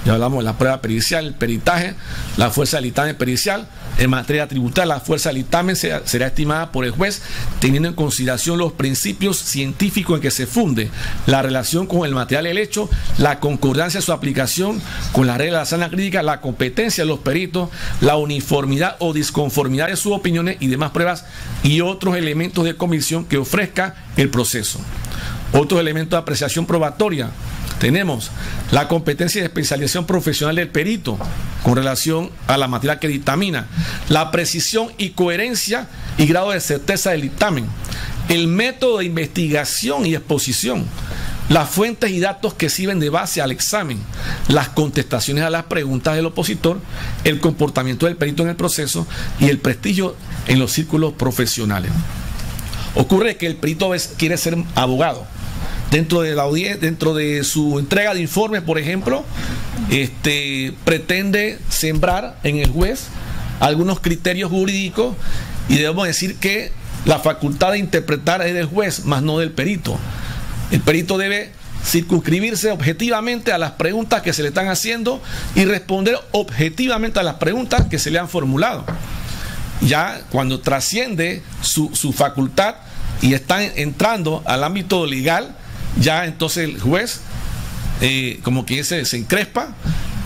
Ya hablamos de la prueba pericial, el peritaje, la fuerza del dictamen pericial. En materia tributaria, la fuerza del dictamen será estimada por el juez teniendo en consideración los principios científicos en que se funde, la relación con el material del hecho, la concordancia de su aplicación con la regla de la sana crítica, la competencia de los peritos, la uniformidad o disconformidad de sus opiniones y demás pruebas, y otros elementos de convicción que ofrezca el proceso. Otros elementos de apreciación probatoria: tenemos la competencia y especialización profesional del perito con relación a la materia que dictamina, la precisión y coherencia y grado de certeza del dictamen, el método de investigación y exposición, las fuentes y datos que sirven de base al examen, las contestaciones a las preguntas del opositor, el comportamiento del perito en el proceso y el prestigio en los círculos profesionales. Ocurre que el perito quiere ser abogado. Dentro de la audiencia, dentro de su entrega de informes, por ejemplo, pretende sembrar en el juez algunos criterios jurídicos, y debemos decir que la facultad de interpretar es del juez, más no del perito. El perito debe circunscribirse objetivamente a las preguntas que se le están haciendo y responder objetivamente a las preguntas que se le han formulado. Ya cuando trasciende su facultad y están entrando al ámbito legal, ya entonces el juez como que se encrespa,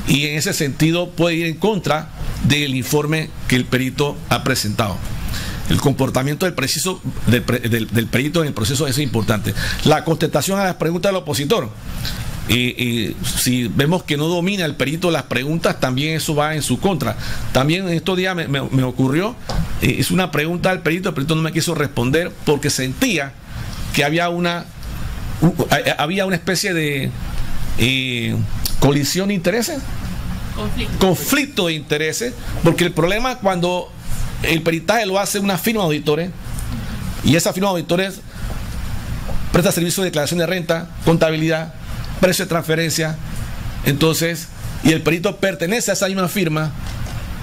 y en ese sentido puede ir en contra del informe que el perito ha presentado. El comportamiento del perito en el proceso es importante. La contestación a las preguntas del opositor. Si vemos que no domina el perito las preguntas, también eso va en su contra. También en estos días me ocurrió, hice una pregunta al perito, el perito no me quiso responder porque sentía que había una especie de colisión de intereses, conflicto de intereses, porque el problema cuando el peritaje lo hace una firma de auditores, y esa firma de auditores presta servicio de declaración de renta, contabilidad, precio de transferencia, entonces, y el perito pertenece a esa misma firma,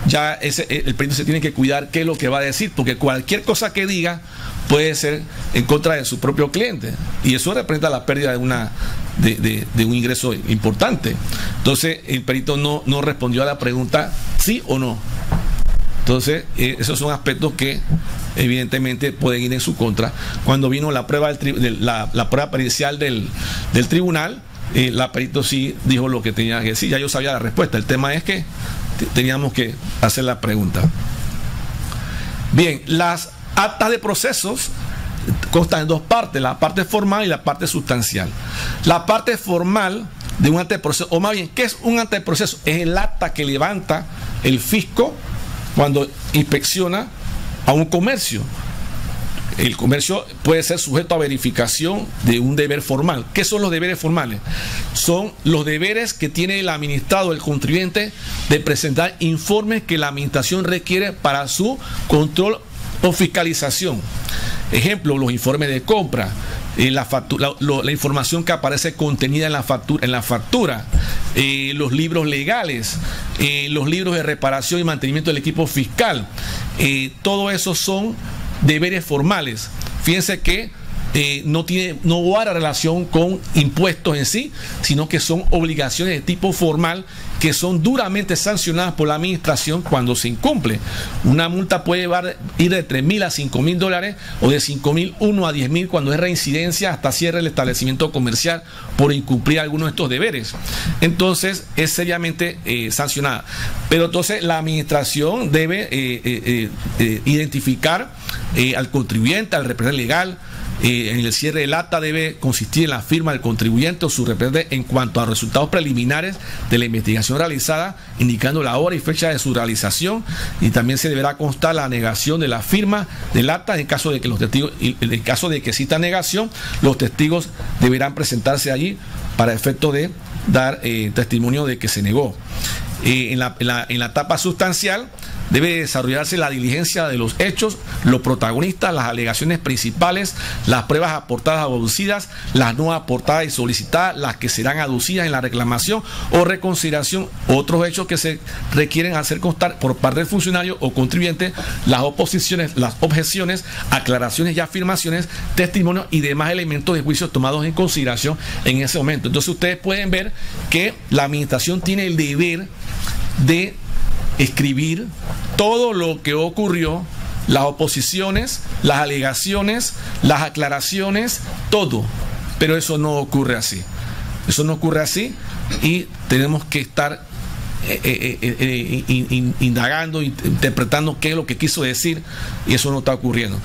ya el perito se tiene que cuidar qué es lo que va a decir, porque cualquier cosa que diga puede ser en contra de su propio cliente, y eso representa la pérdida de un ingreso importante. Entonces el perito no respondió a la pregunta sí o no. Entonces esos son aspectos que evidentemente pueden ir en su contra. Cuando vino la prueba la prueba pericial del tribunal, la perito sí dijo lo que tenía que decir, ya yo sabía la respuesta, el tema es que teníamos que hacer la pregunta. Bien, las actas de procesos constan en dos partes, la parte formal y la parte sustancial. La parte formal de un acta de proceso, o más bien, ¿qué es un acta de proceso? Es el acta que levanta el fisco cuando inspecciona a un comercio. El comercio puede ser sujeto a verificación de un deber formal. ¿Qué son los deberes formales? Son los deberes que tiene el administrado, el contribuyente, de presentar informes que la administración requiere para su control o fiscalización. Ejemplo, los informes de compra, la información que aparece contenida en la factura, los libros legales, los libros de reparación y mantenimiento del equipo fiscal. Todo eso son deberes formales. Fíjense que no guarda relación con impuestos en sí, sino que son obligaciones de tipo formal que son duramente sancionadas por la administración cuando se incumple. Una multa puede ir de $3,000 a $5,000 o de $5,001 a $10,000 cuando es reincidencia hasta cierre del establecimiento comercial por incumplir algunos de estos deberes. Entonces es seriamente sancionada. Pero entonces la administración debe identificar al contribuyente, al representante legal. En el cierre del acta debe consistir en la firma del contribuyente o su representante en cuanto a resultados preliminares de la investigación realizada, indicando la hora y fecha de su realización, y también se deberá constar la negación de la firma del acta. En caso de que los testigos, en caso de que exista negación, los testigos deberán presentarse allí para efecto de dar testimonio de que se negó. En la etapa sustancial debe desarrollarse la diligencia de los hechos, los protagonistas, las alegaciones principales, las pruebas aportadas o aducidas, las no aportadas y solicitadas, las que serán aducidas en la reclamación o reconsideración, otros hechos que se requieren hacer constar por parte del funcionario o contribuyente, las oposiciones, las objeciones, aclaraciones y afirmaciones, testimonios y demás elementos de juicio tomados en consideración en ese momento. Entonces ustedes pueden ver que la administración tiene el deber de escribir todo lo que ocurrió, las oposiciones, las alegaciones, las aclaraciones, todo. Pero eso no ocurre así. Eso no ocurre así y tenemos que estar indagando, interpretando qué es lo que quiso decir, y eso no está ocurriendo.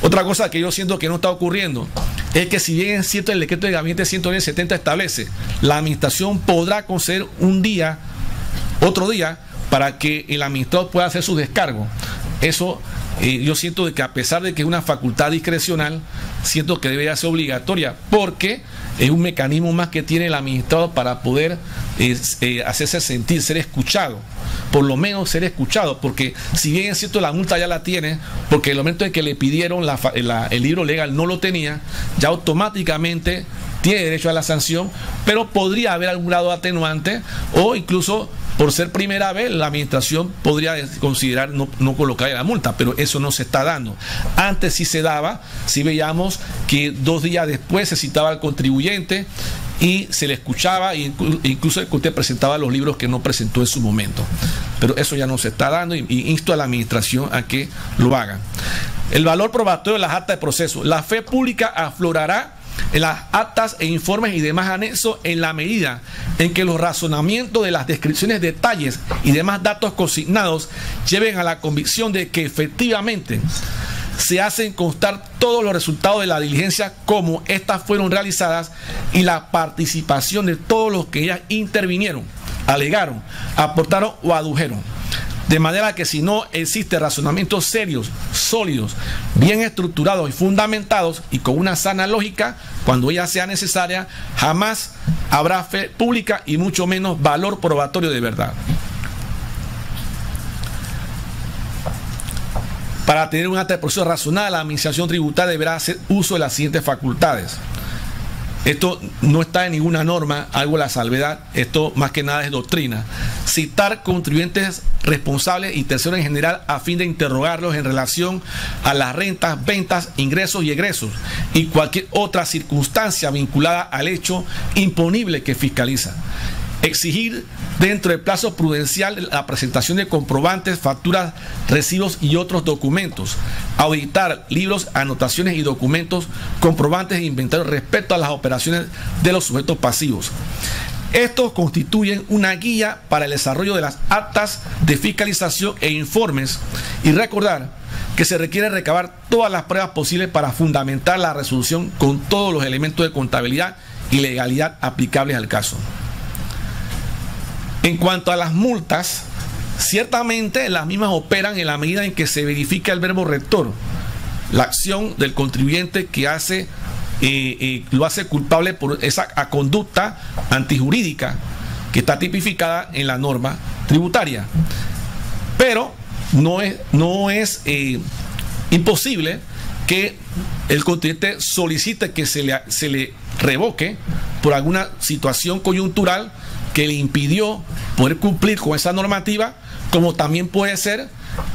Otra cosa que yo siento que no está ocurriendo es que, si bien es cierto, el decreto de gabinete 170 establece la administración podrá conceder otro día para que el administrador pueda hacer su descargo, eso yo siento de que, a pesar de que es una facultad discrecional, siento que debería ser obligatoria, porque es un mecanismo más que tiene el administrador para poder hacerse sentir, ser escuchado, por lo menos ser escuchado, porque si bien es cierto la multa ya la tiene, porque el momento en que le pidieron el libro legal no lo tenía, ya automáticamente tiene derecho a la sanción, pero podría haber algún grado atenuante, o incluso por ser primera vez la administración podría considerar no colocarle la multa, pero eso no se está dando. Antes sí se daba, sí veíamos que 2 días después se citaba al contribuyente y se le escuchaba, e incluso usted presentaba los libros que no presentó en su momento, pero eso ya no se está dando, y insto a la administración a que lo haga. El valor probatorio de las actas de proceso. La fe pública aflorará en las actas e informes y demás anexos en la medida en que los razonamientos de las descripciones, detalles y demás datos consignados lleven a la convicción de que efectivamente se hacen constar todos los resultados de la diligencia como éstas fueron realizadas, y la participación de todos los que ellas intervinieron, alegaron, aportaron o adujeron. De manera que, si no existe razonamientos serios, sólidos, bien estructurados y fundamentados, y con una sana lógica, cuando ella sea necesaria, jamás habrá fe pública y mucho menos valor probatorio de verdad. Para tener un acta de proceso razonable, la administración tributaria deberá hacer uso de las siguientes facultades. Esto no está en ninguna norma, algo la salvedad, esto más que nada es doctrina. Citar contribuyentes responsables y terceros en general a fin de interrogarlos en relación a las rentas, ventas, ingresos y egresos y cualquier otra circunstancia vinculada al hecho imponible que fiscaliza. Exigir dentro del plazo prudencial la presentación de comprobantes, facturas, recibos y otros documentos. Auditar libros, anotaciones y documentos, comprobantes e inventarios respecto a las operaciones de los sujetos pasivos. Estos constituyen una guía para el desarrollo de las actas de fiscalización e informes, y recordar que se requiere recabar todas las pruebas posibles para fundamentar la resolución con todos los elementos de contabilidad y legalidad aplicables al caso. En cuanto a las multas, ciertamente las mismas operan en la medida en que se verifica el verbo rector, la acción del contribuyente que lo hace culpable por esa conducta antijurídica que está tipificada en la norma tributaria. Pero no es imposible que el contribuyente solicite que se le revoque por alguna situación coyuntural que le impidió poder cumplir con esa normativa, como también puede ser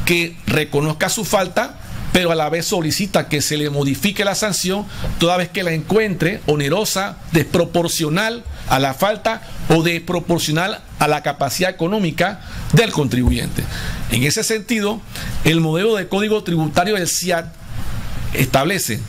que reconozca su falta, pero a la vez solicita que se le modifique la sanción toda vez que la encuentre onerosa, desproporcional a la falta o desproporcional a la capacidad económica del contribuyente. En ese sentido, el modelo de código tributario del SIAT establece: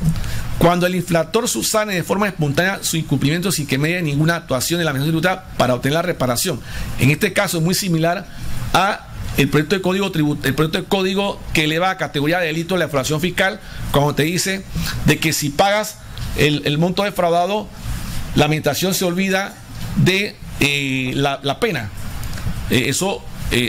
cuando el infractor subsane de forma espontánea su incumplimiento sin que medie ninguna actuación de la administración tributaria para obtener la reparación. En este caso es muy similar a el proyecto de código que eleva a categoría de delito la defraudación fiscal, cuando te dice de que si pagas el monto defraudado, la administración se olvida de la pena. Eso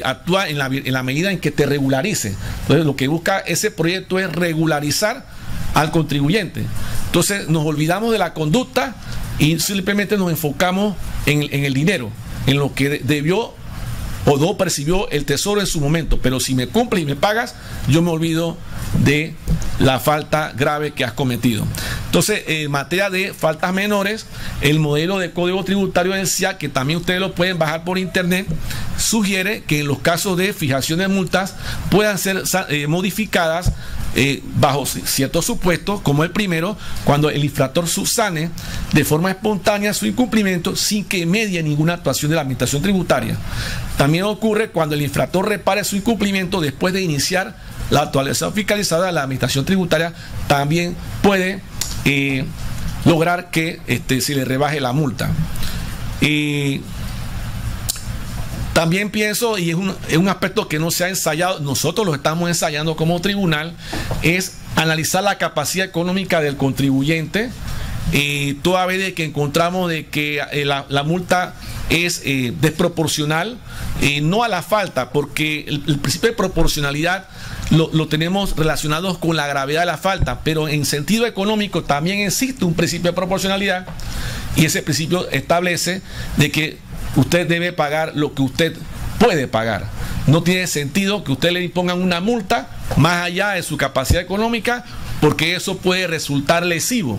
actúa en la medida en que te regularice. Entonces, lo que busca ese proyecto es regularizar al contribuyente. Entonces nos olvidamos de la conducta y simplemente nos enfocamos en el dinero, en lo que debió o no percibió el tesoro en su momento, pero si me cumples y me pagas, yo me olvido de la falta grave que has cometido. Entonces, en materia de faltas menores, el modelo de código tributario decía, que también ustedes lo pueden bajar por internet, sugiere que en los casos de fijación de multas puedan ser modificadas bajo ciertos supuestos, como el primero, cuando el infractor subsane de forma espontánea su incumplimiento sin que medie ninguna actuación de la administración tributaria. También ocurre cuando el infractor repare su incumplimiento después de iniciar la actualización fiscalizada de la administración tributaria, también puede lograr que se le rebaje la multa. También pienso, y es un aspecto que no se ha ensayado, nosotros lo estamos ensayando como tribunal, es analizar la capacidad económica del contribuyente, toda vez de que encontramos de que la multa es desproporcional, no a la falta, porque el principio de proporcionalidad lo tenemos relacionado con la gravedad de la falta, pero en sentido económico también existe un principio de proporcionalidad, y ese principio establece de que usted debe pagar lo que usted puede pagar. No tiene sentido que usted le impongan una multa más allá de su capacidad económica, porque eso puede resultar lesivo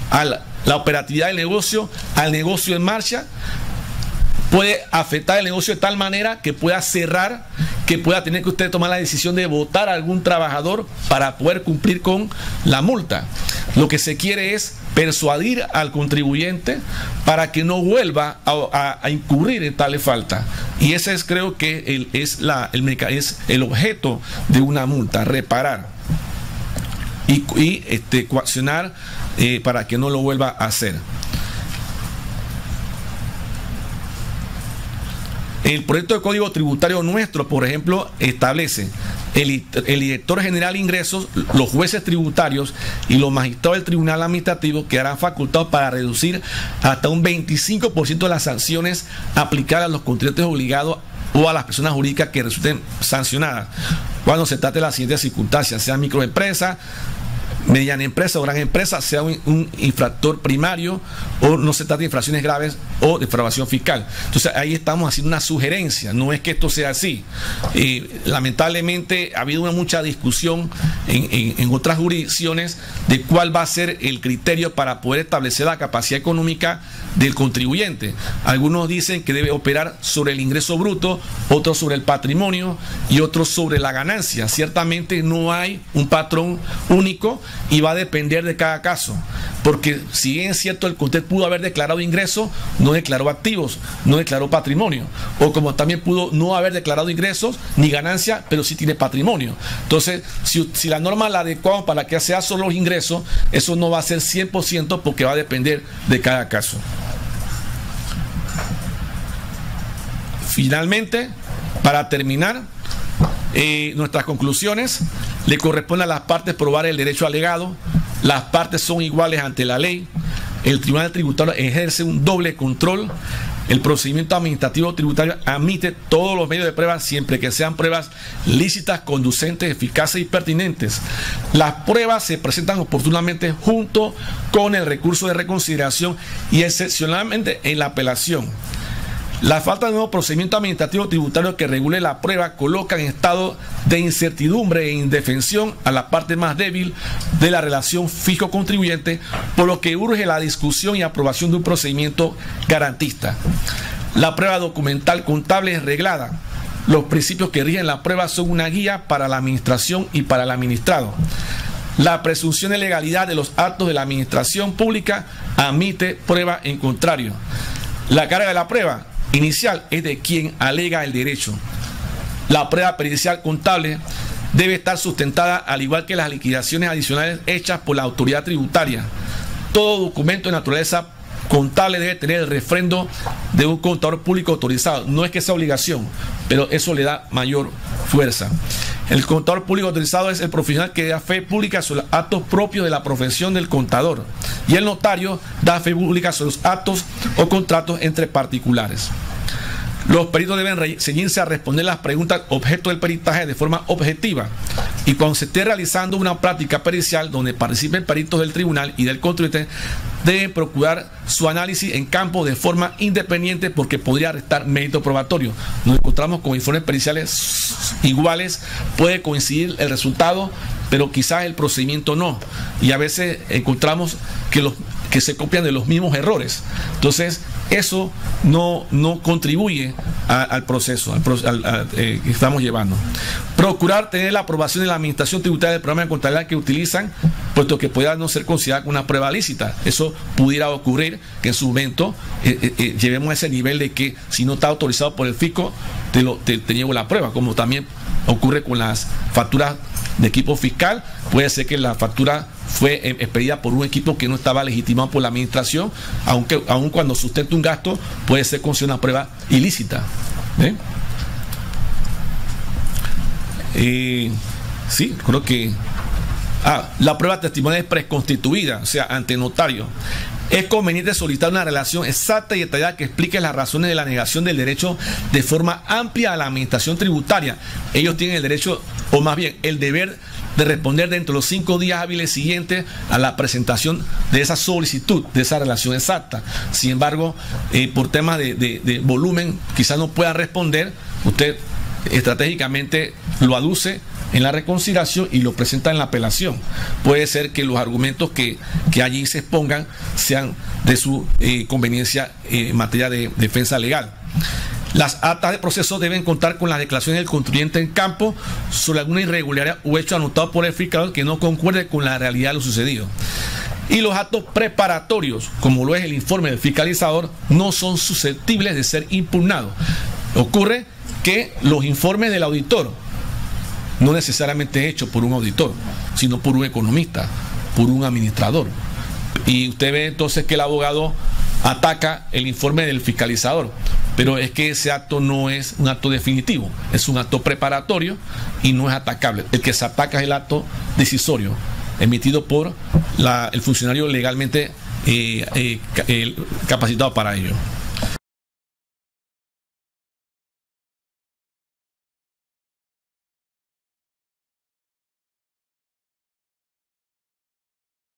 a la operatividad del negocio, al negocio en marcha. Puede afectar el negocio de tal manera que pueda cerrar, que pueda tener que usted tomar la decisión de votar a algún trabajador para poder cumplir con la multa. Lo que se quiere es persuadir al contribuyente para que no vuelva a incurrir en tal falta. Y ese es, creo que es el objeto de una multa: reparar y coaccionar para que no lo vuelva a hacer. El proyecto de código tributario nuestro, por ejemplo, establece el director general de ingresos, los jueces tributarios y los magistrados del tribunal administrativo quedarán facultados para reducir hasta un 25% de las sanciones aplicadas a los contribuyentes obligados o a las personas jurídicas que resulten sancionadas, cuando se trate de las siguientes circunstancias: sea microempresa, mediana empresa o gran empresa, sea un infractor primario, o no se trata de infracciones graves o defraudación fiscal. Entonces ahí estamos haciendo una sugerencia, no es que esto sea así. Lamentablemente ha habido mucha discusión en otras jurisdicciones de cuál va a ser el criterio para poder establecer la capacidad económica del contribuyente. Algunos dicen que debe operar sobre el ingreso bruto, otros sobre el patrimonio y otros sobre la ganancia. Ciertamente no hay un patrón único y va a depender de cada caso, porque si bien es cierto el que usted pudo haber declarado ingresos, no declaró activos, no declaró patrimonio, o como también pudo no haber declarado ingresos ni ganancia, pero sí tiene patrimonio. Entonces, si la norma la adecuamos para que sea solo los ingresos, eso no va a ser 100% porque va a depender de cada caso. Finalmente, para terminar, nuestras conclusiones: le corresponde a las partes probar el derecho alegado, las partes son iguales ante la ley, el tribunal tributario ejerce un doble control, el procedimiento administrativo tributario admite todos los medios de prueba siempre que sean pruebas lícitas, conducentes, eficaces y pertinentes. Las pruebas se presentan oportunamente junto con el recurso de reconsideración y excepcionalmente en la apelación. La falta de nuevo procedimiento administrativo tributario que regule la prueba coloca en estado de incertidumbre e indefensión a la parte más débil de la relación fisco-contribuyente, por lo que urge la discusión y aprobación de un procedimiento garantista. La prueba documental contable es reglada. Los principios que rigen la prueba son una guía para la administración y para el administrado. La presunción de legalidad de los actos de la administración pública admite prueba en contrario. La carga de la prueba inicial es de quien alega el derecho. La prueba pericial contable debe estar sustentada, al igual que las liquidaciones adicionales hechas por la autoridad tributaria. Todo documento de naturaleza contable debe tener el refrendo de un contador público autorizado. No es que sea obligación, pero eso le da mayor fuerza. El contador público autorizado es el profesional que da fe pública sobre los actos propios de la profesión del contador, y el notario da fe pública sobre los actos o contratos entre particulares. Los peritos deben ceñirse a responder las preguntas objeto del peritaje de forma objetiva, y cuando se esté realizando una práctica pericial donde participen peritos del tribunal y del contribuyente, deben procurar su análisis en campo de forma independiente porque podría restar mérito probatorio. Nos encontramos con informes periciales iguales, puede coincidir el resultado, pero quizás el procedimiento no. Y a veces encontramos que se copian de los mismos errores. Entonces, eso no contribuye al proceso que estamos llevando. Procurar tener la aprobación de la Administración Tributaria del programa de contabilidad que utilizan, puesto que pueda no ser considerada una prueba lícita. Eso pudiera ocurrir que en su momento lleguemos a ese nivel de que si no está autorizado por el fisco, te niego la prueba, como también ocurre con las facturas de equipo fiscal. Puede ser que la factura fue expedida por un equipo que no estaba legitimado por la administración, aun cuando sustente un gasto, puede ser considerada una prueba ilícita. Sí, creo que la prueba testimonial es preconstituida, o sea, ante notario. Es conveniente solicitar una relación exacta y detallada que explique las razones de la negación del derecho de forma amplia a la administración tributaria. Ellos tienen el derecho, o más bien el deber, de responder dentro de los 5 días hábiles siguientes a la presentación de esa solicitud, de esa relación exacta. Sin embargo, por temas de volumen, quizás no pueda responder. Usted estratégicamente lo aduce en la reconciliación y lo presenta en la apelación. Puede ser que los argumentos que allí se expongan sean de su conveniencia en materia de defensa legal. Las actas de proceso deben contar con las declaraciones del contribuyente en campo sobre alguna irregularidad o hecho anotado por el fiscal que no concuerde con la realidad de lo sucedido. Y los actos preparatorios, como lo es el informe del fiscalizador, no son susceptibles de ser impugnados. Ocurre que los informes del auditor, no necesariamente hechos por un auditor, sino por un economista, por un administrador. Y usted ve entonces que el abogado ataca el informe del fiscalizador, pero es que ese acto no es un acto definitivo, es un acto preparatorio y no es atacable. El que se ataca es el acto decisorio, emitido por el funcionario legalmente capacitado para ello.